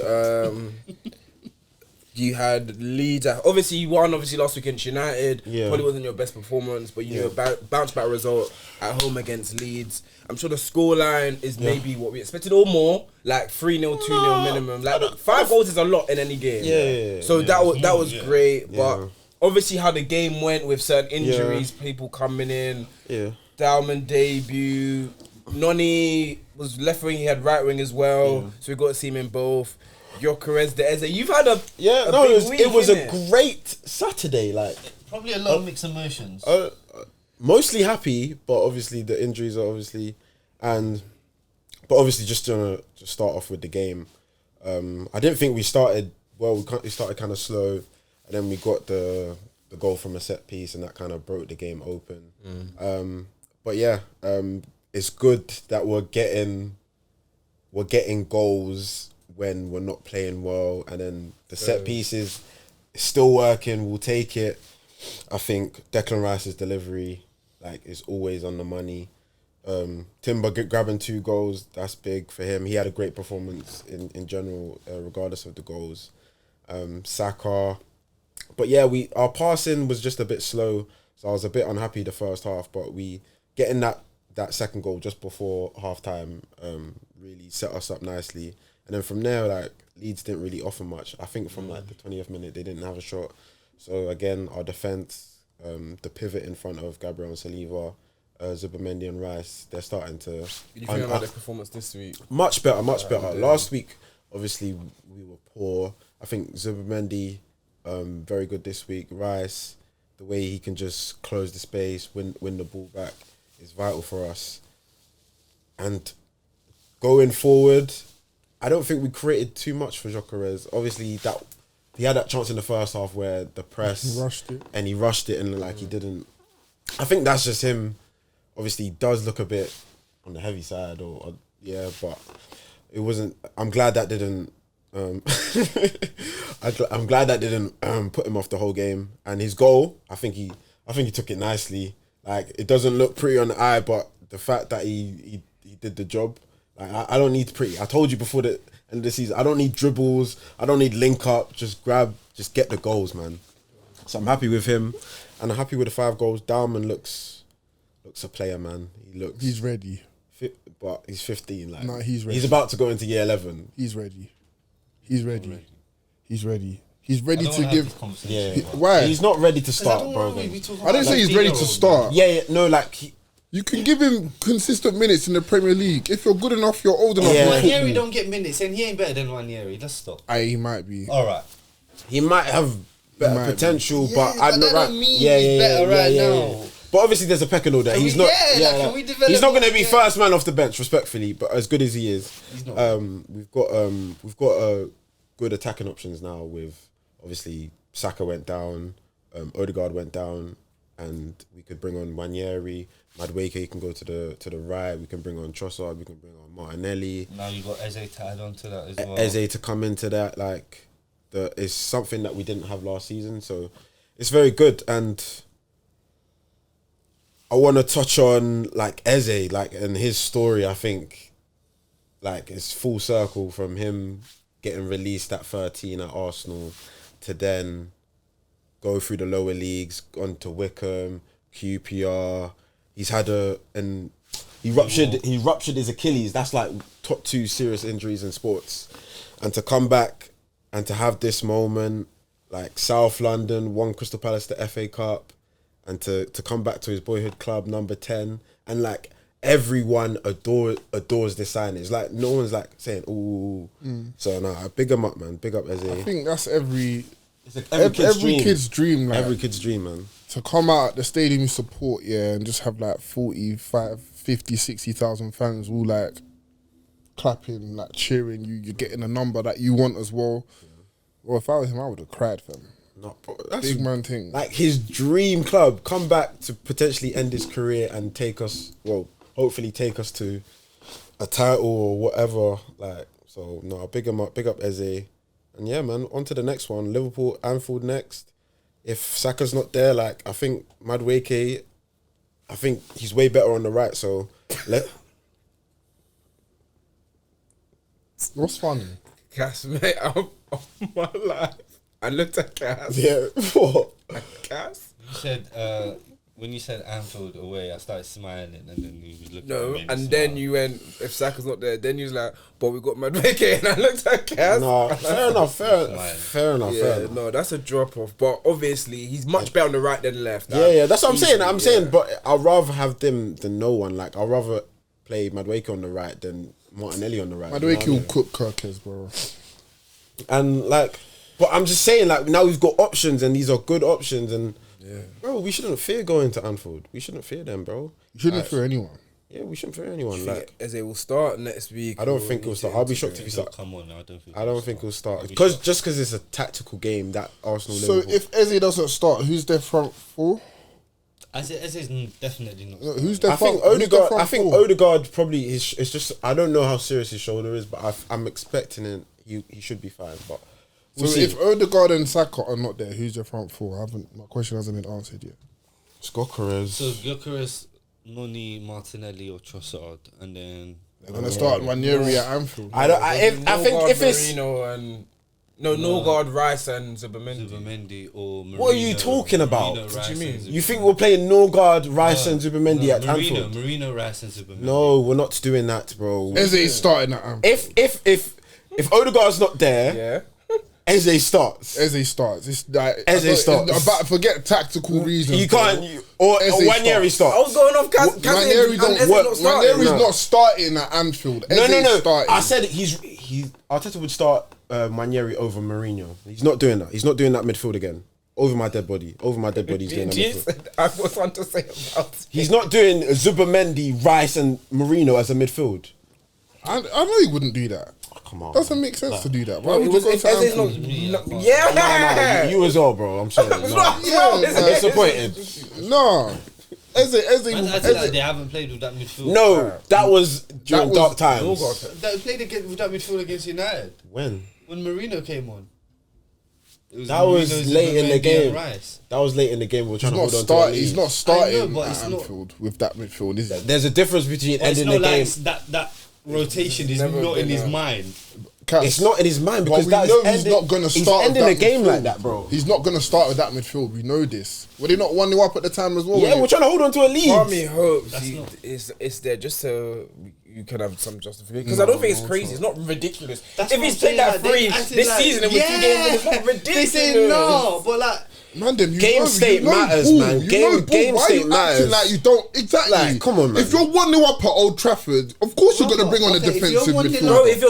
you had Leeds. Obviously, you won. Obviously, last week against United. Yeah. Probably wasn't your best performance, but you know, bounce back result at home against Leeds. I'm sure the scoreline is maybe what we expected or more, like 3-0, 2-0 minimum. Like 5 goals is a lot in any game. Yeah. So that was great, Yeah. but obviously how the game went with certain injuries, people coming in. Yeah. Dalman debut. Noni was left wing, he had right wing as well. So we got to see him in both. Gyokeres, the Eze. You've had a big week, it was a innit? great Saturday. Like Probably a lot of mixed emotions. mostly happy, but obviously the injuries are but obviously just to start off with the game. I didn't think we started well. We started kind of slow, and then we got the goal from a set piece, and that kind of broke the game open. But yeah, it's good that we're getting goals when we're not playing well, and then the set pieces is still working. We'll take it. I think Declan Rice's delivery is always on the money. Timber grabbing 2 goals, that's big for him. He had a great performance in general, regardless of the goals. Saka, but yeah, our passing was just a bit slow, so I was a bit unhappy the first half. But we getting that second goal just before half time really set us up nicely. And then from there, Leeds didn't really offer much. I think from the 20th minute they didn't have a shot. So again, our defence, the pivot in front of Gabriel and Saliba, Zubimendi and Rice, they're starting to. You feel about their performance this week? Much better. Last week, obviously, we were poor. I think Zubimendi, very good this week. Rice, the way he can just close the space, win the ball back, is vital for us. And going forward, I don't think we created too much for Gyokeres. Obviously, he had that chance in the first half where the press He rushed it. and he didn't. I think that's just him. Obviously, he does look a bit on the heavy side, but it wasn't. I'm glad that didn't. I'm glad that didn't put him off the whole game. And his goal, I think he took it nicely. It doesn't look pretty on the eye, but the fact that he did the job. I don't need pretty. I told you before the end of the season, I don't need dribbles. I don't need link up. Just get the goals, man. So I'm happy with him, and I'm happy with the 5 goals. Dalman looks a player, man. He's ready. But he's 15. No, he's ready. He's about to go into year 11. He's ready. He's ready to give. Yeah. Why? He's not ready to start, bro. I didn't say he's ready to start. Yeah. No, You can give him consistent minutes in the Premier League. If you're good enough, you're old enough. Yeah. Ranieri don't get minutes, and he ain't better than Ranieri. Let's stop. He might be. All right. he might have better potential, but but that don't mean he's better right now. But obviously, there's a pecking order. He's not. can we develop He's not going to him? be first man off the bench, respectfully. But as good as he is, He's not. we've got good attacking options now. With obviously Saka went down, Odegaard went down, and we could bring on Ranieri. Madueke can go to the right. We can bring on Trossard. We can bring on Martinelli. Now you got Eze to add on to that as well. Eze to come into that, it's something that we didn't have last season, so it's very good. And I want to touch on Eze, and his story. I think it's full circle from him getting released at 13 at Arsenal to then go through the lower leagues, on to Wickham, QPR. He's had he ruptured his Achilles. That's top 2 serious injuries in sports. And to come back and to have this moment, South London won Crystal Palace the FA Cup, and to come back to his boyhood club, number 10, and everyone adores this signing. It's no one's saying ooh. So no, big him up, man. Big up Eze. I think that's every kid's dream. Every kid's dream, man. To come out the stadium you support, and just have 45, 50, 60,000 fans all clapping, cheering you. You're getting a number that you want as well. Well, if I was him, I would have cried, fam. Not bro, that's Big man thing. like his dream club. Come back to potentially end his career and take us. Well, hopefully take us to a title or whatever. Like so, no, big him up, big up Eze, and yeah, man. On to the next one. Liverpool, Anfield next. If Saka's not there, like I think Madueke, I think he's way better on the right. So What's funny? Cass, mate, I'm on my life. I looked at Cass. Yeah, what? Cass? You said when you said Anfield away, I started smiling, and then you was looking. No, at me and then you went, if Saka's not there, then you was like, but we got Madueke, and I looked at Cass. No, fair enough, fair enough. Yeah, no, that's a drop off. But obviously, he's much better on the right than the left. Yeah, that's what I'm saying. Easily, I'm saying, but I'd rather have them than no one. Like, I'd rather play Madueke on the right than Martinelli on the right. Madueke will cook Gyokeres, bro. And like, but I'm just saying, like, now we've got options, and these are good options, and bro, we shouldn't fear going to Anfield. We shouldn't fear them, bro. You shouldn't fear anyone. Yeah, we shouldn't fear anyone. Like, Eze will start next week. I don't think he'll start. I'll be shocked if he starts. Come on, I don't think. I don't think he'll start I'll be because shocked. just because it's a tactical game that Arsenal. So Liverpool. if Eze doesn't start, who's their front four? As is definitely not. No, who's their I think front? who's their Odegaard. front I think four? Odegaard probably is. It's just I don't know how serious his shoulder is, but I'm expecting it. He should be fine. But So we'll see. if Odegaard and Saka are not there, who's their front four? My question hasn't been answered yet. Gyokeres. So Gyokeres, Noni, Martinelli, or Trossard, and then They're gonna start Ranieri at Anfield. I don't. I think if it's Marino and Norgard, Rice, and Zubimendi. Zubimendi or Marino. What are you talking about? Marino, What Rice, do you mean? and you think we're playing Norgard, Rice, and Zubimendi at Anfield? Marino, Rice, and Zubimendi. No, we're not doing that, bro. Eze is starting at Anfield. If Odegaard's not there, Yeah. Eze starts. Eze starts. It's like Eze starts. About forget tactical reasons. You can't. Or Eze Wanyeri starts. I was starts. going off Ranieri don't work. Ranieri's not starting at Anfield. No. Eze's starting. I said he. Arteta would start Wanyeri over Mourinho. He's not doing that. He's not doing that midfield again. Over my dead body. Over my dead body. He's doing that midfield. I was want to say about it. He's not doing Zubimendi, Rice, and Mourinho as a midfield. I know he wouldn't do that. Come on. Doesn't make sense to do that. Why It would you was go if to Eze's Anfield? not. Yeah. You as well, bro. I'm sorry. No. Yeah, I'm disappointed. No. Eze. I feel like they haven't played with that midfield. No, that was during That was dark times. They played with that midfield against United When? when Marino came on. It That was Marino, late in the Zubimendi, and game. Rice. That was late in the game. We were trying to hold on to the lead. He's not starting I know, but at it's not- Anfield with that midfield, is it? There's a difference between But it's ending the not game. like that rotation is never not in been his a- mind. Cass, It's not in his mind but because we that's know he's ending, not going to he's start ending with the that game midfield. like that, bro. He's not going to start with that midfield. We know this. Were they not 1-0 up at the time as well? Yeah, we're trying to hold on to a lead. Army hopes That's not- it's there just so you can have some justification because I don't think it's crazy. It's not ridiculous. That's If what he's I'm played saying, that like, free they acted this like- season and with 2 games, in, it's not ridiculous. They say no, but like Man, them, you Game know, state you know matters, ball. man. You Game- know ball. game Why state are you matters. acting like you don't? Exactly. Like, come on, man. If you're 1-0 up at Old Trafford, of course you're going to bring on a Okay, if you're defensive 1-0 midfielder. Bro, if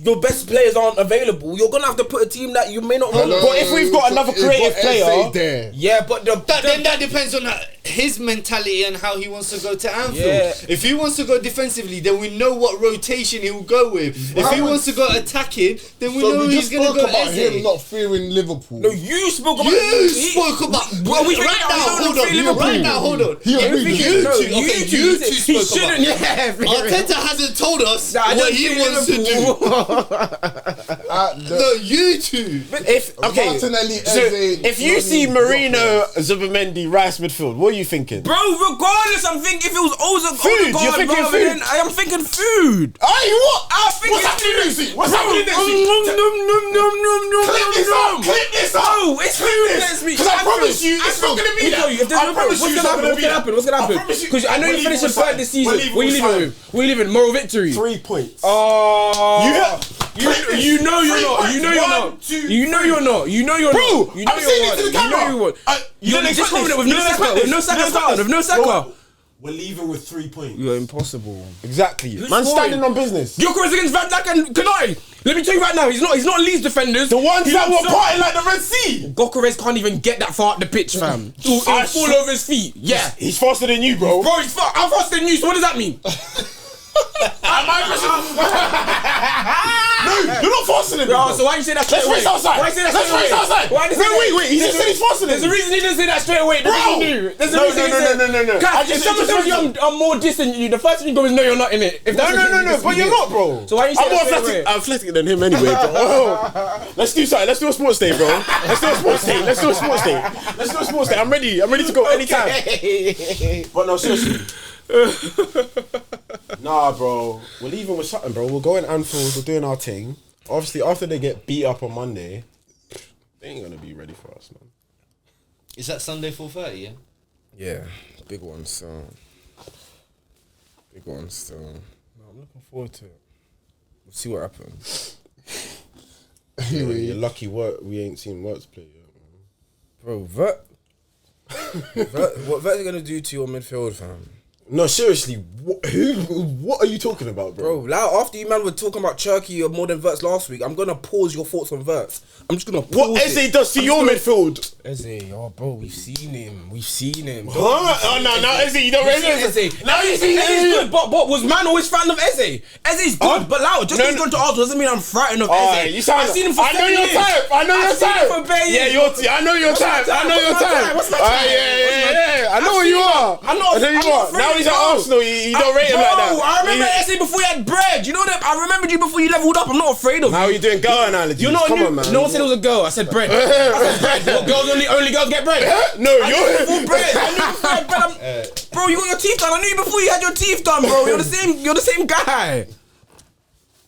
your best players aren't available, you're gonna have to put a team that you may not want. Hello, But if we've got another creative but player- Eze there. Yeah, but then that depends on his mentality and how he wants to go to Anfield. Yeah. If he wants to go defensively, then we know what rotation he will go with. If he wants to go attacking, then we So know we he's just going to spoke go about him Eze. not fearing Liverpool. no, you spoke about You spoke about. Bro, we right forget now, how we hold don't on. feel Liverpool. Right now, hold on. He agreed with You you. two, okay, you two He spoke about. shouldn't. Yeah, Arteta hasn't told us Nah, I what don't he feel wants to do. Liverpool. No, you two. If okay, Martinelli, so Eze, if you Noni, see Marino, Zubimendi, Rice midfield, what are you thinking? Bro, regardless, I'm thinking if it was Food, you're thinking food. I am thinking food. Aye, what? I think What's happening next week? What's happening next week? Clip this up. Clip this up. Oh, it's food next week. Because I promise you, it's not going to be that. If there's no problem, what's gonna happen? What's gonna happen? Because I know you finished the third this season. What are you leaving with? What are you leaving? Moral victory. 3 points. You know you're not. You know you're not. You know you're not. You know you're Bro, not. You know I'm saying it to the you know camera. you want. You You're didn't just expect coming this. with You no didn't Saka. expect With no this. Saka You didn't starting. With no expect this. Saka. We're leaving with 3 points. You're impossible. Exactly. Man scoring? standing on business. Gyokeres against Van Dijk and Kanai. Let me tell you right now, he's not Leeds defenders. The ones He that were looks so- partying like the Red Sea. Gyokeres can't even get that far up the pitch, fam. He'll fall over his feet. Yeah. He's faster than you, bro. Bro, I'm faster than you, so what does that mean? You're not forcing him. Bro, so why you say that straight away? Let's race outside. Why you say that Let's straight race away? outside. Why did he say that? Wait. He just said he's forcing him. There's a reason he didn't say that straight away. There's a reason. There's a reason. No. If someone tells you I'm more distant than you, the first thing you go is no, you're not in it. If that's No, but you're not, bro. So why you say I'm that more straight away? athletic than him anyway, bro. Let's do something. Let's do a sports day, bro. Let's do a sports day. I'm ready to go anytime. But no, seriously. Nah, bro. We're leaving with something, bro. We're going Anfield. We're doing our thing. Obviously, after they get beat up on Monday, they ain't gonna be ready for us, man. Is that Sunday 4:30? Yeah. Yeah, big one. So, no, I'm looking forward to it. We'll see what happens. Anyway, You're lucky we ain't seen Wirtz play yet, man. Bro, what Vert's gonna do to your midfield, fam? No, seriously, what are you talking about, bro? Bro, after you man were talking about Cherky more than Verts last week, I'm gonna pause your thoughts on Verts. I'm just gonna pause What Eze does to your midfield? Eze, bro, we've seen him. Huh? Oh, no, now Eze, you don't rate Eze. Now you see Eze's good, but was man always fan of Eze? Eze's good, but loud. Just because he's gone to Arsenal doesn't mean I'm frightened of Eze. I've seen him for 7 years. I know your type. Yeah, I know your type. What's my type? Yeah. I know who you are. I'm not Now he's at Arsenal. You don't rate him like that. I remember Eze before you had bread. You know that? I remembered you before you leveled up. I'm not afraid of you. How are you doing girl analogies? You're not Come on, man. No one said it was a girl. I said bread. What, girls only girls get bread? No, you're before bread. I knew before I had bread. Bro, you got your teeth done. I knew you before you had your teeth done, bro. You're the same guy.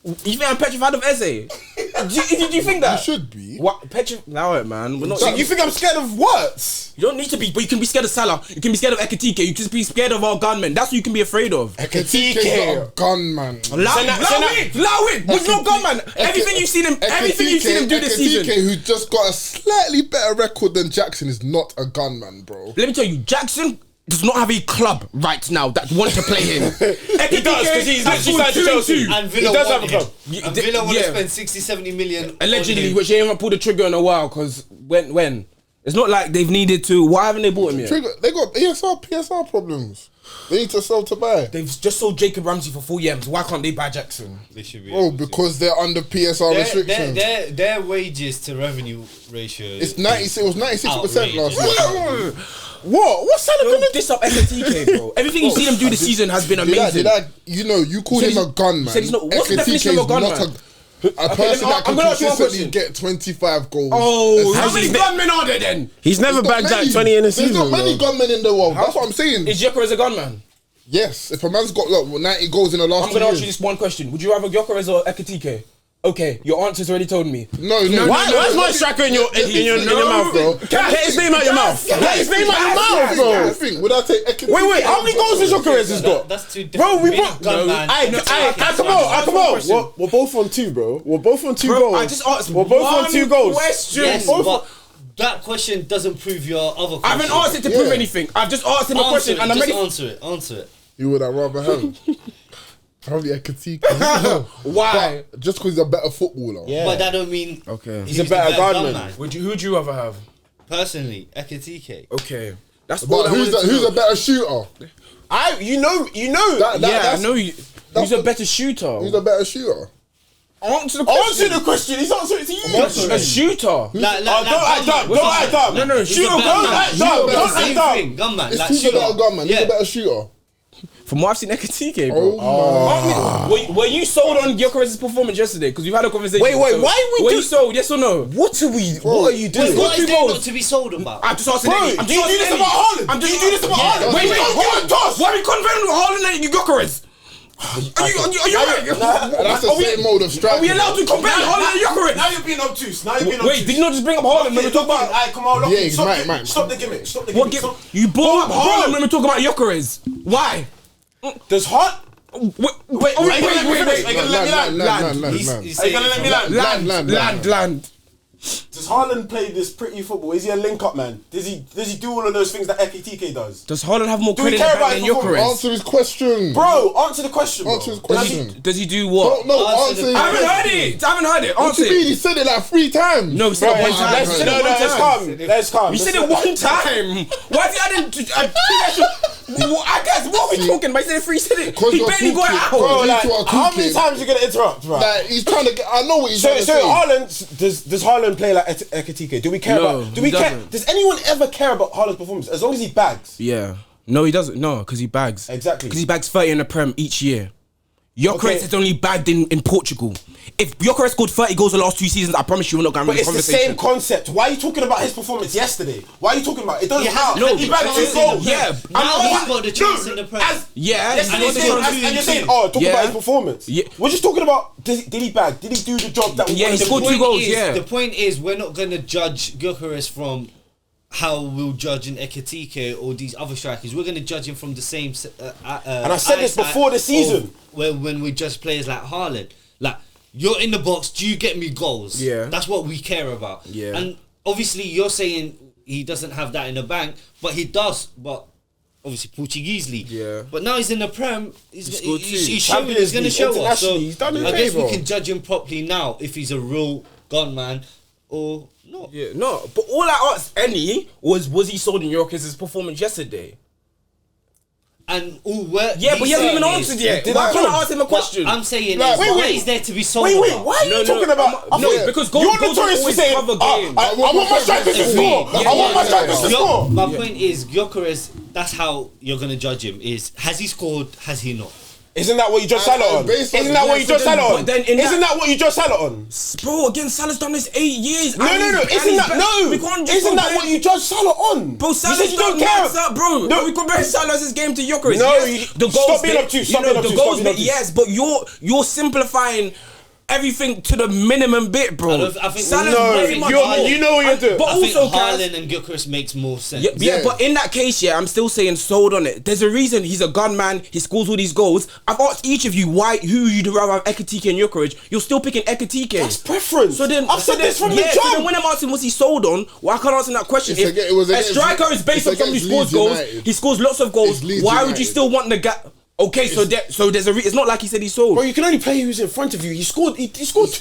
You think I'm petrified of Eze? Do you think that? you should be. What? Allow it, man. We're not. So you think I'm scared of what? You don't need to be, but you can be scared of Salah. You can be scared of Ekitike. You can be scared of our gunmen. That's what you can be afraid of. Ekitike's not a gunman. Allow it. He's no gunman. Everything you've seen him do this season. Ekitike, who's just got a slightly better record than Jackson, is not a gunman, bro. Let me tell you, Jackson does not have a club right now that want to play him. He does, because he's literally signed to Chelsea. And Villa He does have a club. And Villa want to spend 60-70 million. Allegedly, which they haven't pulled the trigger in a while, because when? It's not like they've needed to. Why haven't they bought him yet? They got PSR problems. They need to sell to buy. They've just sold Jacob Ramsey for 4 M's. Why can't they buy Jackson? They should be. Oh, because they're under PSR restrictions. Their wages to revenue ratio. It was 96% last year. What? What's Salah gonna Don't diss up Ekitike, bro. Everything you've seen him do this season has been amazing. You call him a gunman. You said he's not. What's the definition of a gunman? A person that I'm can gonna ask you one consistently question. get 25 goals. Oh, a how season. many gunmen are there then? He's never There's not bagged that many. 20 in a There's season. not many gunmen in the world. That's what I'm saying. Is Gyokeres a gunman? Yes, if a man's got 90 goals in the last I'm 2 gonna ask years. you this one question. Would you rather Gyokeres or Ekitike? Okay, your answer's already told me. No. Why's my striker in your mouth, bro? Get his name out your mouth. Get his name out your mouth, bro. I think, would I take Ekitike? Wait, how many goals has Gyokeres has got? That's too Bro, different. we Being brought. a gunman. Come on. We're both on 2, bro. We're both on 2 goals. I just asked We're both on 2 goals. question. Yes, Both but that question doesn't prove your other question. I haven't asked it to prove anything. I've just asked him a question and I'm ready. Answer it. You would I rather have? Probably Ekitike. Why? But just because he's a better footballer. Yeah. But that don't mean Okay. He's a better gunman. Who'd you rather have? Personally, Ekitike. Okay. That's all But I wanted to who's know. a better shooter? You know. I know you. Who's a better shooter? Who's a better shooter? Answer the question. Answer the question. He's answering it to you. A shooter. Don't act dumb. No. Shooter, don't act dumb. Don't act dumb. Gunman. It's Like who's a better gunman? Who's Yeah. a better shooter? From what I've seen, Ekitike, bro. Oh Were you sold on Gyokeres' performance yesterday? Because we've had a conversation. Wait, So, why we were do- you sold? Yes or no? What are you doing? What two is there goals. not to be sold about? I'm just asking. Bro, Eddie. I'm do you just do asking this Eddie. about Haaland? I'm just Do you do this about Haaland? Wait. Don't give a toss. Why are we confident with Haaland and Gyokeres? Are you right? That's the same mode of striking. Are we allowed to compare Haaland and Gyokeres? Now you're being obtuse. Wait, did you not just bring up Haaland when we talk about? Alright, come on, lock Yeah, it. he's Stop the gimmick. Stop the What gimmick. you brought up Haaland when we talk about Gyokeres? Why? Does Haaland? Wait. Are you gonna let me land? Are you gonna let me land? Land. Does Haaland play this pretty football? Is he a link-up man? Does he do all of those things that Ekitike does? Does Haaland have more Do we credit care about than his performance? Gyokeres? Answer his question. Bro, answer the question, bro. Answer his question. Does he do what? No, Answer answer. the- I haven't heard it. What Answer you mean? it. He said it like 3 times. No, he said it one time. let's- He said it one let's time. calm. You said it one time. Why is he adding? I guess what are we obviously, talking about? He said free said it. Because He you're barely got it talking, out. Bro, you like, two are how many talking. times you gonna interrupt, bro? Like, he's trying to get. I know what he's So, trying to so say. Haaland, does Haaland play like Ekitike? Do we care No, about? Do he we care? doesn't. Does anyone ever care about Haaland's performance as long as he bags? Yeah. No, he doesn't. No, because he bags. Exactly. Because he bags 30 in the Prem each year. Gyokeres Okay. has only bagged in Portugal. If Gyokeres scored 30 goals the last 2 seasons, I promise you we're not going to But have it's this the conversation. same concept. Why are you talking about his performance yesterday? Why are you talking about it? Doesn't He matter. has- He no, bagged 2 because- goals. Yeah. Now he's got the chance in the Prem. Yeah. Yes, And and he's you're got saying, two and you're in saying, two. oh, talk Yeah. about his performance. Yeah. We're just talking about did he bag? Did he do the job that we Yeah, he wanted him scored to two do? goals. Yeah. The point is, we're not going to judge Gyokeres from how we'll judge in Ekitike or these other strikers. We're going to judge him from the same. And I said this before the season. When we judge players like Haaland, like you're in the box, do you get me goals? Yeah. That's what we care about. Yeah. And obviously, you're saying he doesn't have that in the bank, but he does. But obviously, Portuguese league. Yeah. But now he's in the Prem. scored two. He's showing. Champions He's going to League, show us. So internationally, he's done his I guess we favour. can judge him properly now if he's a real gunman or not. Yeah, no. But all I asked Annie was he sold in Gyokeres' performance yesterday? And all work. Yeah, but he hasn't even answered yet. Did Why I can't know? I ask him a question? I'm saying Like, is, wait, what wait. is there to be sold Wait, about? why are you talking about? No, because goals you're don't notorious for always saying, cover I games. want my strikers to score. I want my strikers to score. My point is, Gyokeres, that's how you're going to judge him, is has he scored, has he not? Isn't that what you judge And- Salah on? and based on- Isn't that what you judge but then- Salah on? but then in Isn't that- that what you judge Salah on? Bro, again, Salah's done this 8 years. No. Isn't that We can't just Isn't that compare- what you judge Salah on? Bro, you Salah's said you don't care. bro. No. We compare Salah's game to Gyokeres. No, Yes, the goals. stop being bit- obtuse, you stop know, being the obtuse, goals stop being bit, obtuse. yes, but you're simplifying everything to the minimum bit, bro. I think Salah's No, very much you know what you're doing. But I think also, Kaz, Haaland and Gyokeres makes more sense. yeah, Yeah. but in that case, yeah, I'm still saying sold on it. There's a reason he's a gunman. He scores all these goals. I've asked each of you who you'd rather have, Ekitike and Gyokeres. You're still picking Ekitike. That's preference. So then, I've said this from the yeah, so then jump. when I'm asking was he sold on, well, I can't answer that question. It's If against- it was a against striker is based on it's somebody who against scores goals, Leeds United. he scores lots of goals. It's Leeds Why would you United. still want the guy? Okay, so there's a it's not like he said he sold. Bro, you can only play who's in front of you. He scored 2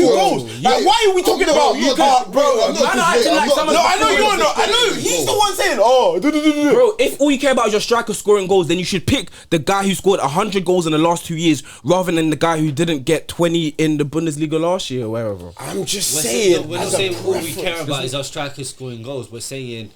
Bro, goals. yeah. Like, why are we talking Bro, about I'm you? not- Bro, I'm not Man, I acting like someone- no, I know you're not. I know he's the one saying, oh, Bro, if all you care about is your striker scoring goals, then you should pick the guy who scored 100 goals in the last 2 years rather than the guy who didn't get 20 in the Bundesliga last year or wherever. I'm just We're saying. we're not as a saying all we preference. care about is our strikers scoring goals. We're saying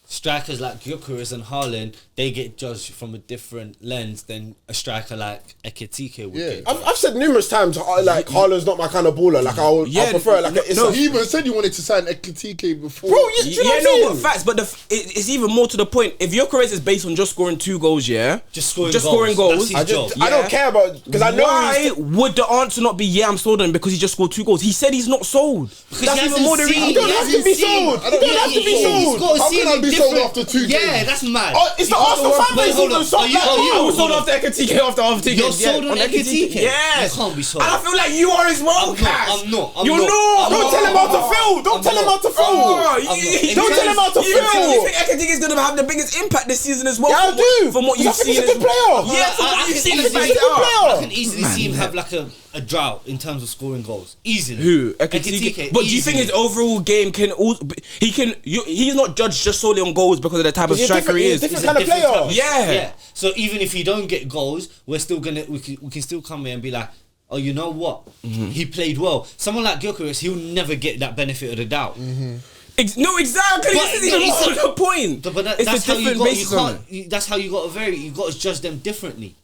strikers like Gyokeres and Haaland, they get judged from a different lens than a striker like Ekitike would Yeah. get. I've said numerous times, like Haaland's not my kind of baller. Like I prefer like it's No, a, he even said you wanted to sign Ekitike before. bro. Do you know what I'm saying? but facts. But it's even more to the point. If Gyokeres is based on just scoring 2 goals, yeah, Just scoring scoring goals. goals. That's his job. I don't care about because I know Why he's, would the answer not be yeah, I'm sold on him because he just scored 2 goals? He said he's not sold. Because That's he even more the hasn't reason. You don't have to be seen- sold. You don't have to be He's sold. got to How see can I the be sold different- after 2 games? Yeah, that's mad. Oh, it's the You got to Arsenal work- fan wait, base hold even on. sold Are you- like are you- that. I was sold after Ekitike after You're sold on Ekitike? Yes. You can't be sold. And I feel like you are as well, I'm not, Kaz. I'm not, I'm You're not. not. Don't tell him how to feel. Don't tell him how to feel. Oh, not. Don't tell him how to You feel. think Ekitike is going to have the biggest impact this season as well? Yeah, I do. From what Because you've I think seen. he's a good player. Yeah, from I what you've can seen. easily- back he's a it good up. player. I can easily see him have like a drought in terms of scoring goals. Easily. Who? Ekitike, But do you think his overall game can also? He's not judged just solely on goals because of the type of He's a striker he different- is. he's a He's different kind of different player. type Yeah. So even if he don't get goals, we're still gonna we can still come here and be like, oh, you know what? He played well. Someone like Gyokeres, he'll never get that benefit of the doubt. No, exactly. But This is even it's more a- the point. But It's that's a how you different got. You basis on can't. That's how you got to vary. You got to judge them differently.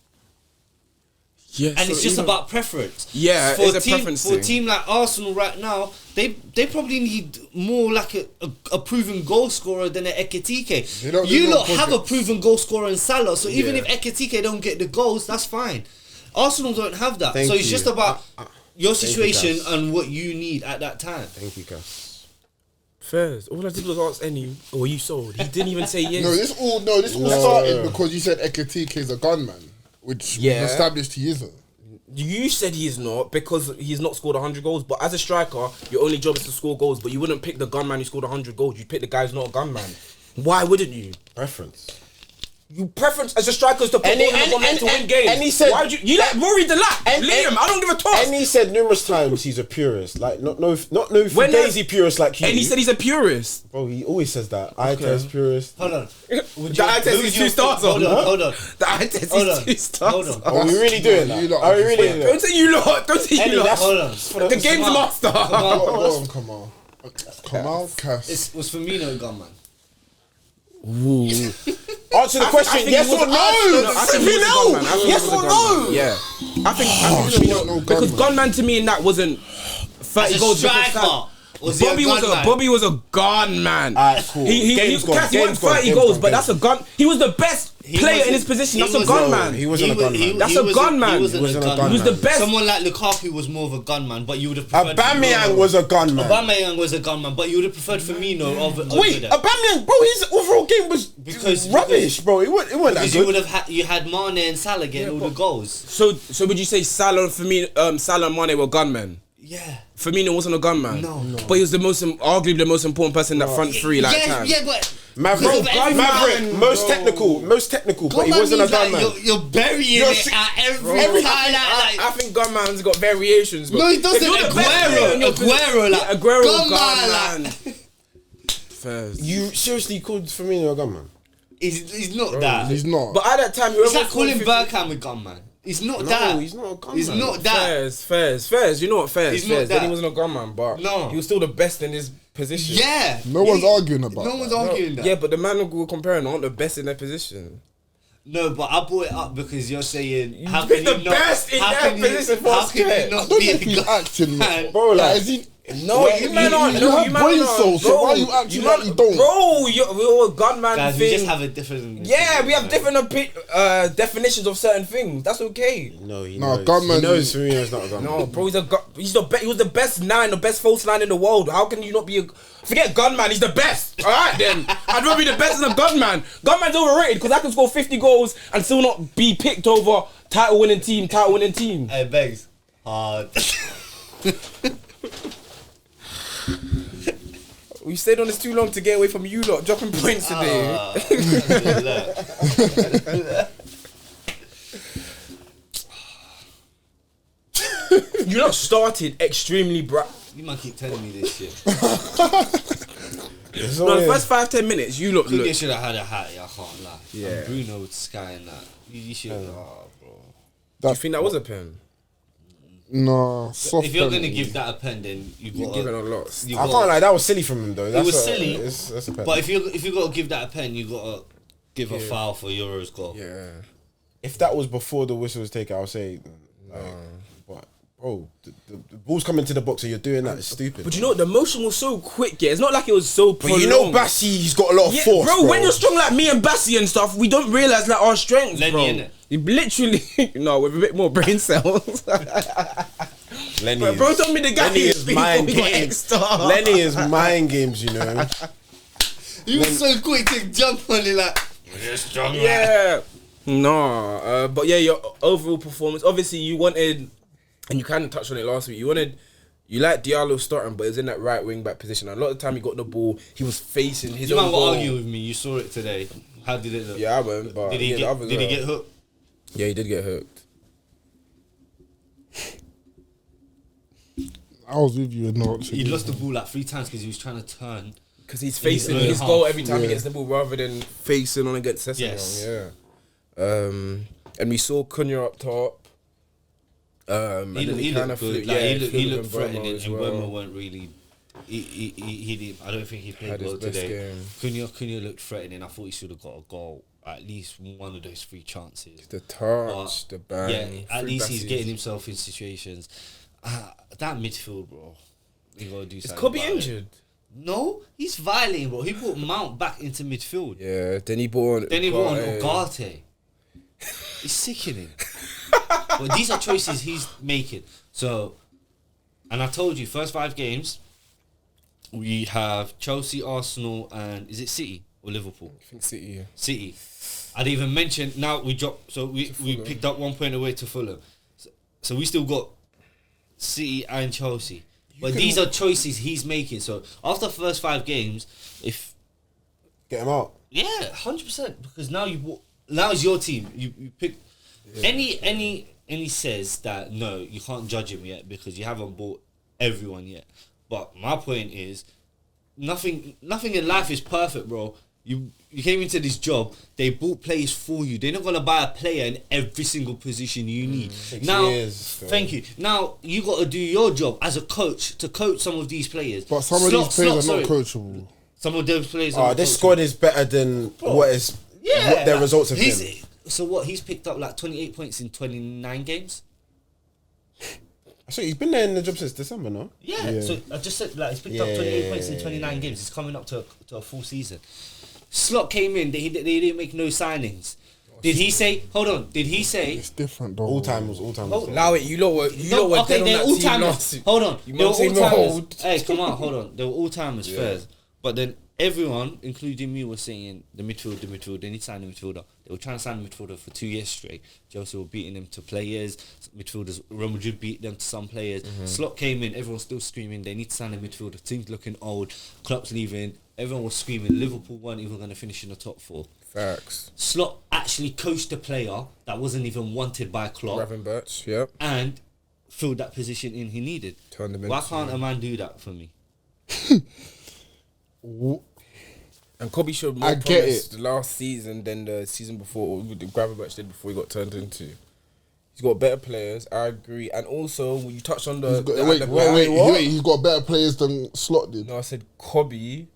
Yeah, And it's just about preference. Yeah, it's a preference For a thing. team like Arsenal right now, they probably need more like a proven goal scorer than an Ekitike. They don't- You they don't lot have a pockets. proven goal scorer in Salah, so even Yeah. if Ekitike don't get the goals, that's fine. Arsenal don't have that, Thank so it's you. just about your Thank you, situation guys. and what you need at that time. Thank you, Cass. Fairs. All I did was ask any. Oh, were you sold? He didn't even say yes. No, this all started because you said Ekitike is a gunman, which Yeah. was established he isn't. You said he's not because he's not scored 100 goals. But as a striker, your only job is to score goals. But you wouldn't pick the gunman who scored 100 goals. You'd pick the guy who's not a gunman. Why wouldn't you? Preference. You preference as a striker to put And he- ball in the and- to and- win games. and he said- why would you let Rory the lap? Leave him. I don't give a toss. And he said numerous times he's a purist. Like, not no When Fugazi purist like you. And he said he's a purist. bro, he always says that. Eye test purist. Hold on. The eye test is 2 stars on. Hold on. The eye test Hold is on. 2 stars Hold on. on. Are we really doing that? You lot Are we are really just- doing Don't that? say you lot. Don't say you Eddie, lot. that's- Hold on. The game's Come on. master. Come on. Come on, Cass. It was Firmino gone, man. Answer the question. Yes or no? Yes or no? Yeah. I think Firmino no because gunman. gunman to me in that wasn't 30 As a goals. striker, was he a gunman? Bobby was a gunman. Alright, cool. Game's gone. Cass, he won Game's gone. 30 Game's goals, gone. but that's a gun. He was the best player in his position. That's a gunman. He wasn't a gunman. That's a gunman. He wasn't a gunman. He was the best. Someone like Lukaku was more of a gunman, but you would have preferred Aubameyang was a gunman. Aubameyang was a gunman, but you would have preferred Firmino over Wait, that. Aubameyang, bro, his overall game was rubbish, bro. It wasn't that Because you would good. have you had Mane and Salah getting all the goals. So would you say Salah and Firmino, Salah and Mane were gunmen? Yeah. Firmino wasn't a gunman. No. But he was arguably the most important person in that front three. Like time. Yeah, but Maverick, most technical, but he wasn't a gunman. You're burying it at every time. I think gunman's got variations. Bro. No, he doesn't. If you're the best player in your Aguero, gunman. like. First. You seriously called Firmino a gunman? He's not that. He's not. But at that time, It's whoever like calling scored 50 Bergkamp a gunman. He's not that. No, he's not a gunman. He's not that. Fairs. You know what Fairs? He's not Fairs. Then that. he wasn't a gunman, but No. he was still the best in his position. Yeah. No one's arguing about No that. one's arguing that. Yeah, but the man who we're comparing aren't the best in their position. No, but I brought it up because you're saying how picked can you the not? best in how their can you- position for How us can to- you not I don't be know a if he's acting, gunman? bro. Like, is he? No, you man aren't. you No, have you man brain aren't. cells, so why are you acting like you don't? Bro, we're a gunman Guys, thing. we just have a different. Yeah, we have different definitions of certain things. That's okay. No, he No, knows. gunman- He knows Firmino's not a gunman. No, bro, he was the best 9, the best false 9 in the world. How can you not be forget gunman? He's the best. All right, then I'd rather be the best than a gunman. Gunman's overrated because I can score 50 goals and still not be picked over title winning team. Hey, Begs. Hard. We stayed on this too long to get away from you lot dropping points today. You lot started extremely bright. You might keep telling me this shit. No, the first 5-10 minutes, you lot Kunya looked. should have had a hat. I can't lie. Yeah. And Bruno with Sky and that. You should. Oh, bro. Do you think that was a pen? No, soft. If you're gonna penalty. give that a pen, then you've You're got. giving a lot. You I can't lie, that was silly from him though. It was silly. That's a pen. But if you gotta give that a pen, you gotta give a foul for Euro's goal. Yeah. if that was before the whistle was taken, I'll say, like, but bro, the ball's coming to the box and you're doing that. It's stupid. But you know what? The motion was so quick. Yeah, it's not like it was so. But you know, Bassi, he's got a lot of force, bro. When you're strong like me and Bassi and stuff, we don't realize like our strengths, Lenny, bro. innit? You literally, no, with a bit more brain cells. Lenny, Bro told me the guy Lenny is mind we got games. extra. Lenny is mind games, you know. You were so quick to jump on it like. You're strong, Yeah. No, but yeah, your overall performance. Obviously, you wanted, and you kind of touched on it last week. You liked Diallo starting, but it was in that right wing back position. And a lot of the time he got the ball, he was facing his You own man goal. will argue with me. You saw it today. How did it look? Yeah, I went, but Did he yeah, the get? others Did he are- get hooked? Yeah, he did get hooked. I was with you in no. He lost the ball like 3 times because he was trying to turn. Because he's facing own his half. goal every time he Yeah. gets the ball rather than facing on against Sessignon. Yes. Yeah. And we saw Cunha up top. And He then looked kinda good. flew- Like, yeah, he flew looked with threatening, as and well. Wemmer weren't really. He did. I don't think he played Had his well best today. game. Cunha looked threatening. I thought he should have got a goal. At least one of those 3 chances. The touch, the bang. Yeah, at three least he's passes. getting himself in situations. That midfield, bro. You gotta do Is something. Kobe about it. injured? No, he's violating, bro. He brought Mount back into midfield. Yeah, then he brought on. Then he brought on Ugarte. Ugarte. It's sickening. But these are choices he's making. So, and I told you, first 5 games, we have Chelsea, Arsenal, and is it City or Liverpool? I think City. Yeah. City. I didn't even mention. Now we dropped. So we picked up 1 point away to Fulham. So we still got City and Chelsea. But these are choices he's making. So after the first 5 games, if Get him out. yeah, 100%, because now now it's your team. You pick any says that no, you can't judge him yet because you haven't bought everyone yet. But my point is, nothing in life is perfect, bro. You came into this job, they bought players for you. They're not gonna buy a player in every single position you need. Thank you. Now you gotta do your job as a coach to coach some of these players. But some of these players are not coachable. Some of those players are this squad is better than what their results have been. So what, he's picked up like 28 points in 29 games? So he's been there in the job since December, no? Yeah. So I just said like he's picked up 28 points in 29 games. He's coming up to a full season. Slot came in. They didn't make no signings. Did he say? Hold on. Did he say? It's different, though. All time was. Allow it. You lot were dead on that team last. Hold on. You They were must say all no. timers. Hey, come on. Hold on. They were all timers first. But then everyone, including me, was saying the midfield. They need to sign the midfielder. They were trying to sign the midfielder for 2 years straight. Chelsea were beating them to players. Midfielders, Real Madrid beat them to some players. Slot came in. Everyone's still screaming. They need to sign a midfielder. Team's looking old. Klopp's leaving. Everyone was screaming. Liverpool weren't even going to finish in the top 4. Facts. Slot actually coached a player that wasn't even wanted by Klopp. Gravenberch, yep. And filled that position in he needed. Turned them Why into- can't a man do that for me? And Kobe showed more promise last season than the season before, or the Gravenberch did before he got turned into. He's got better players, I agree. And also, when you touched on the... Wait, he's got better players than Slot did. No, I said Kobe.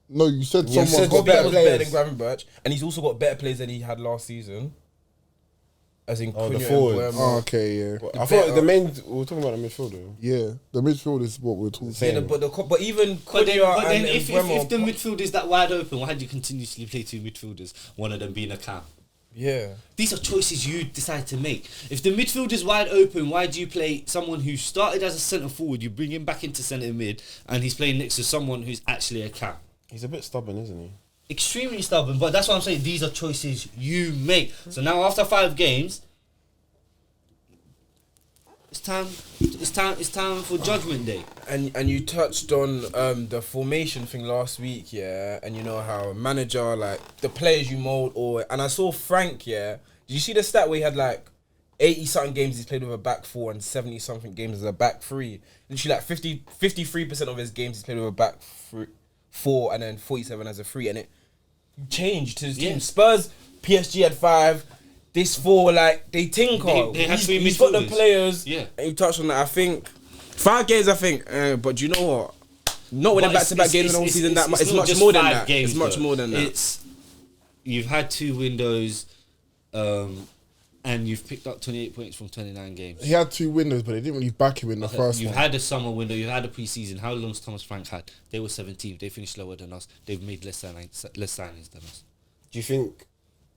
No, you said You someone said got Kobe better was players. better than Gravenberch, and he's also got better players than he had last season. As in the Cunha and forwards. Werner. Oh, okay, yeah. I thought the main. We were talking about the midfielder. Yeah, the midfield is what we're talking Yeah, about. but even But then, Cunha and if Mbeumo- the midfield is that wide open, why do you continuously play 2 midfielders, one of them being a cam? Yeah. These are choices you decide to make. If the midfield is wide open, why do you play someone who started as a centre forward, you bring him back into centre mid, and he's playing next to someone who's actually a cam? He's a bit stubborn, isn't he? Extremely stubborn, but that's what I'm saying. These are choices you make. So now after 5 games, it's time for Judgment Day. And you touched on the formation thing last week, yeah, and you know how a manager, like the players you mold, and I saw Frank, yeah. Did you see the stat where he had like 80 something games he's played with a back 4 and 70 something games as a back 3? Literally like 53% of his games he's played with a back 4 and then 47 as a 3, and it changed to his team. Spurs, PSG had 5. This 4, like, they tinker. They have 3 He's got the midfielders. players. Yeah. And you touched on that. I think 5 games, but you know what? Not with the back-to-back games in the whole season that much. It's not much just more than 5 that. games, It's much though. more than that. It's you've had 2 windows, and you've picked up 28 points from 29 games. He had 2 windows, but they didn't really back him in the first You've one. had a summer window, you've had a pre-season. How long's Thomas Frank had? They were 17th. They finished lower than us. They've made less signings than us. Do you think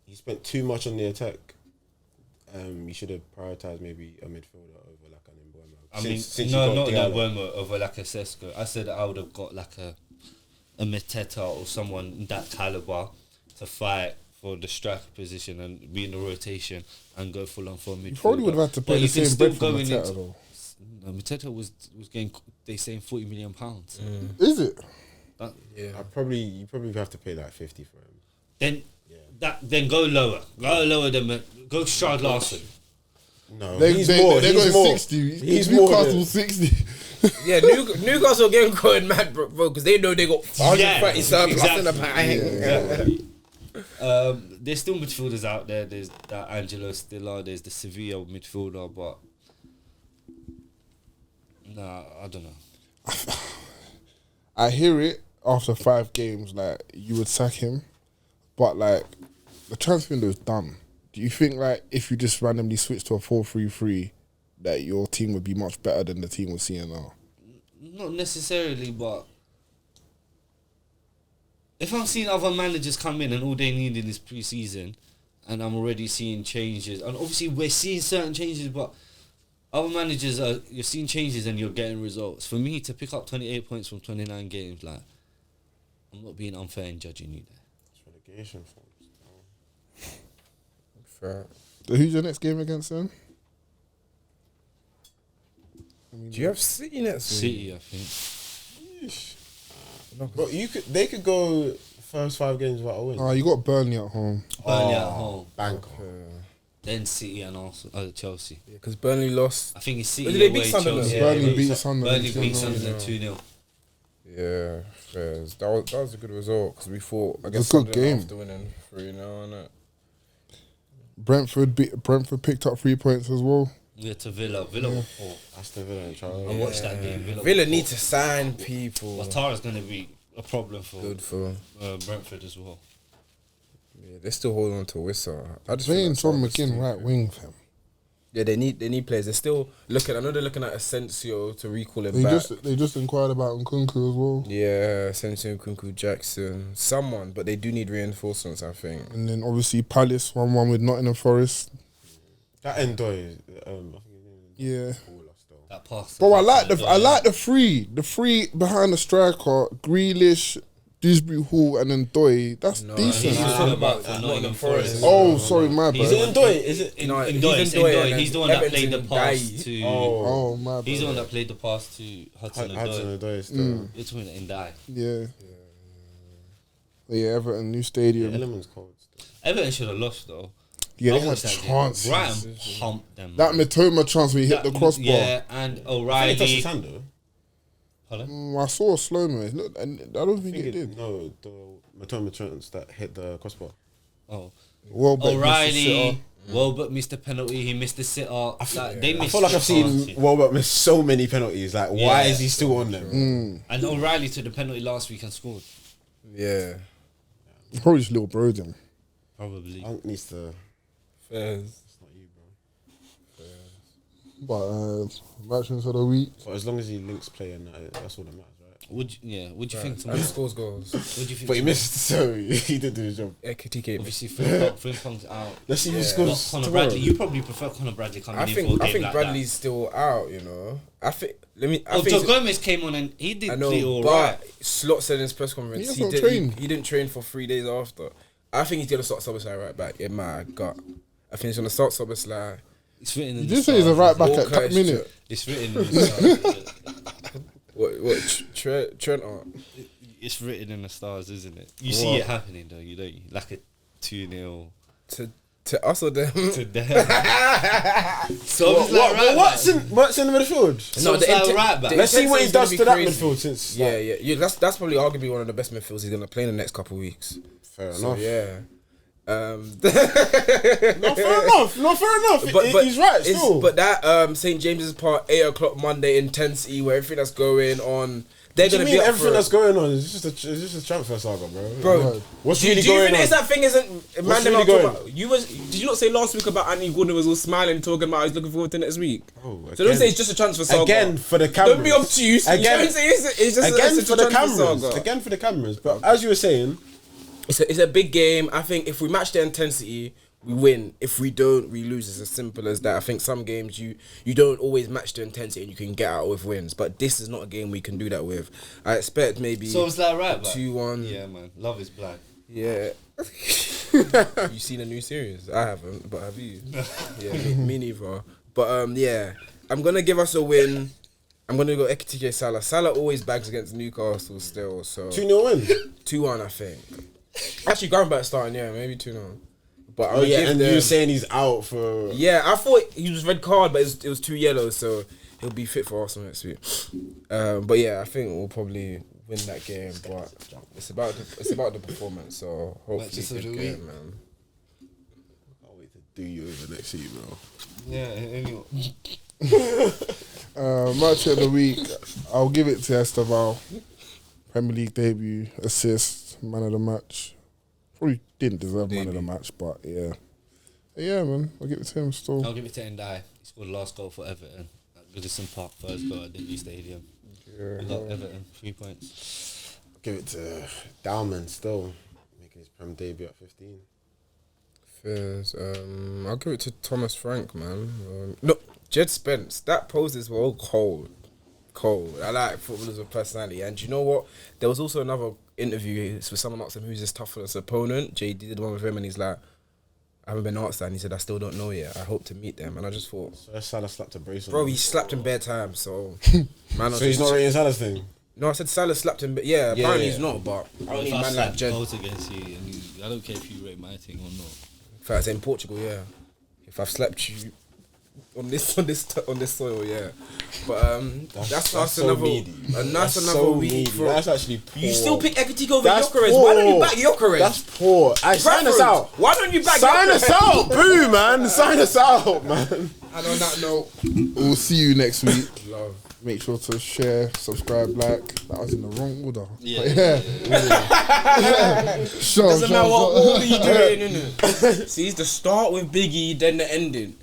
he spent too much on the attack? You should have prioritised maybe a midfielder over like an Mbeumo. I mean, since no, you not got Diallo. Werner over like a Sesko. I said I would have got like a Mateta or someone in that caliber to fight for the striker position and be in the rotation and go full on for a midfielder. You probably would have had to pay But the you can same still bread for go in Mateta, into- though. No, Mateta was getting, they saying £40 million. Is it? Yeah. You probably have to pay like 50 for him. Then go lower. Go lower than go Strad Larson. No, They he's go more. He's more. 60. He's more. Newcastle than- 60. Yeah, Newcastle getting going mad, bro, because they know they got 130 surplus in the bank. There's still midfielders out there. There's that Angelo Stiller. There's the Sevilla midfielder, but nah, I don't know. I hear it after 5 games, like, you would sack him, but, like, the transfer window is done. Do you think, like, if you just randomly switch to a 4-3-3, that your team would be much better than the team we're seeing now? Not necessarily, but if I'm seeing other managers come in and all they need in this pre-season, and I'm already seeing changes, and obviously we're seeing certain changes, but other managers you're seeing changes and you're getting results. For me to pick up 28 points from 29 games, like, I'm not being unfair in judging you there. It's relegation forms. Fair. So who's your next game against them? Do you have City next week? City, I think. But they could go first 5 games without a win. You got Burnley at home. Burnley at home. Bank. Then City and also Chelsea. Because Burnley lost. I think it's City Did they away, beat Sunderland? Chelsea. Burnley beat Sunderland. Burnley beat Sunderland 2-0. Yeah, fairs. That was a good result because we thought a good game. after winning 3-0, innit? Brentford picked up 3 points as well. Yeah, to Villa. Villa were poor. Aston Villa and Charles. I watched that game. Villa need to sign people. Ouattara's going to be a problem for Good for. Brentford as well. Yeah, they're still holding on to Wissa. I just Playing feel Tom like McGinn right wing, fam. Yeah, they need players. They're still looking. I know they're looking at Asensio to recall him back. They just inquired about Nkunku as well. Yeah, Sensei Kunku Jackson, someone, but they do need reinforcements, I think. And then obviously Palace 1-1 with Nottingham Forest. That Ndoye, Yeah. That pass. Bro, I like the three behind the striker, Grealish, Dewsbury Hall, and then Doy. That's decent. He's talking about for Nottingham Forest. Oh, sorry, my bad. Is it Ndoye? Is it? No, Ndoye. He's the one that Everton played the pass died. to. Oh, my bad. He's the one that played the pass to Hudson Hudson Odoi. Ndoye still. It's when it died. Yeah. Yeah, Everton, new stadium. Elements cold still. Everton should have lost though. Yeah, they I had watched that game. chances. Brighton pumped them. That Matoma chance where he hit the crossbar. Yeah, and I think O'Reilly. it touched his hand though. Pardon? I saw a slow mo. And I don't think it did. No, the Matoma chance that hit the crossbar. Oh, Well, but O'Reilly. Welbeck missed the penalty. He missed the sitter. They I missed. feel like I've seen chances. Welbeck miss so many penalties. Like, why is he still on them? And O'Reilly took the penalty last week and scored. Yeah. Probably just little bro them. Probably. Unk needs to. Fairs. It's not you, bro. But matches of the week. But as long as he links play and that's all that matters, right? Would you think? And Tomorrow? scores goals. What do you think? But he tomorrow? missed, so he did do his job. Ekitike. Obviously, Frimpong's out. Let's see who Not scores Conor tomorrow. Bradley. You probably prefer Conor Bradley coming I in for a game think like Bradley's still out. You know. I think. Joe Gomez came on and he did I know, play all but right. Slot said in his press conference He he hasn't trained. didn't train for 3 days after. I think he's gonna start Soboslai right back. In my gut, I think he's gonna start Soboslai. It's written in You the did say he's a stars. right back All at that Curtis minute. It's written in the stars. What Trent? It's written in the stars, isn't it? You see it happening though, you don't. Like a 2-0 To us or them? to them. So What's in the midfield? No, the right back. Let's see what he intensity's gonna does be to that crazy. midfield since. Yeah. That's probably arguably one of the best midfields he's gonna play in the next couple of weeks. Fair So, enough. yeah. No, fair enough. No, fair enough. But He's right still. But that St James's Park 8 o'clock Monday intensity where everything that's going on, they're What do you gonna mean be up everything for that's it. going on is just a transfer saga, bro. Bro, What's do you really think going on? it's that thing isn't man them really out going talking about, did you not say last week about Anthony Gordon was all smiling talking about he's looking forward to next week? Oh, So don't say it's just a transfer saga. Again for the cameras. Don't be obtuse. Again, Don't say it's just again it's for a the transfer cameras. saga. Again for the cameras. But as you were saying, It's a big game. I think if we match the intensity, we win. If we don't, we lose. It's as simple as that. I think some games you don't always match the intensity and you can get out with wins. But this is not a game we can do that with. I expect maybe So it's like right back. 2-1. Yeah, man. Love is blind. Yeah. You seen a new series? I haven't, but have you? Yeah, me neither. But yeah, I'm gonna give us a win. I'm gonna go Ekitike Salah. Salah always bags against Newcastle still, so 2-0 win. 2-1 I think. Actually, Grandback starting, yeah, maybe 2-0. But Oh yeah, and you were saying he's out for. yeah, I thought he was red card, but it was 2 yellows, so he'll be fit for Arsenal next week. But yeah, I think we'll probably win that game. But it's about the performance, so hopefully Matches of good the game, week. man. Can't wait to do you over next week, bro. Yeah, anyway. Match of the week. I'll give it to Esteval. Premier League debut, assist, man of the match. Probably didn't deserve man of the match, but yeah. Yeah, man. I'll give it to him still. I'll give it to Ndai. He scored the last goal for Everton at Goodison Park, first goal at the new stadium. We got Everton, 3 points. Give it to Dalman still making his Prem debut at 15. Fairs. I'll give it to Thomas Frank, man. Look, Jed Spence, that poses were all cold. I like footballers with personality, and you know what? There was also another interview with someone asked him who's his toughest opponent. JD did one with him, and he's like, I haven't been asked that, and he said I still don't know yet. I hope to meet them, and I just thought, So Salah slapped a brace on bro, him. he slapped him bare time, so man. So he's not rating Salah's thing. No, I said Salah slapped him, but yeah, apparently he's not. But I don't need man like Jed. Goals against you, and I don't care if you rate my thing or not. Fact, in Portugal, yeah. If I've slapped you on this soil, yeah. But that's so another needy. and that's another so week. needy. For, That's actually poor. you still pick Ekitike over That's Gyokeres. poor. Why don't you back Gyokeres? That's poor. I sign us out. Why don't you back Sign Gyokeres? us out, boo, man. Sign us out, man. And on that note, We'll see you next week. Love. Make sure to share, subscribe, like. That was in the wrong order. Yeah. But Sure, Doesn't matter what order you do it in, innit? See, it's the start with Biggie, then the ending.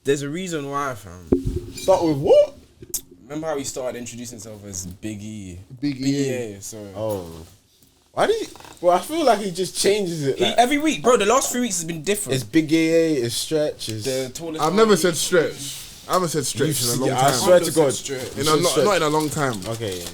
There's a reason why, fam. Start with what? Remember how he started introducing himself as Biggie? Big E. Yeah, so. Oh. Why did he? Well, I feel like he just changes it. Like, Every week, bro, the last 3 weeks has been different. it's Big AA, it's Stretch, it's... The tallest I've never said stretch. I haven't said stretch in a long I time. swear to God. Straight. Not in a long time. Okay, yeah.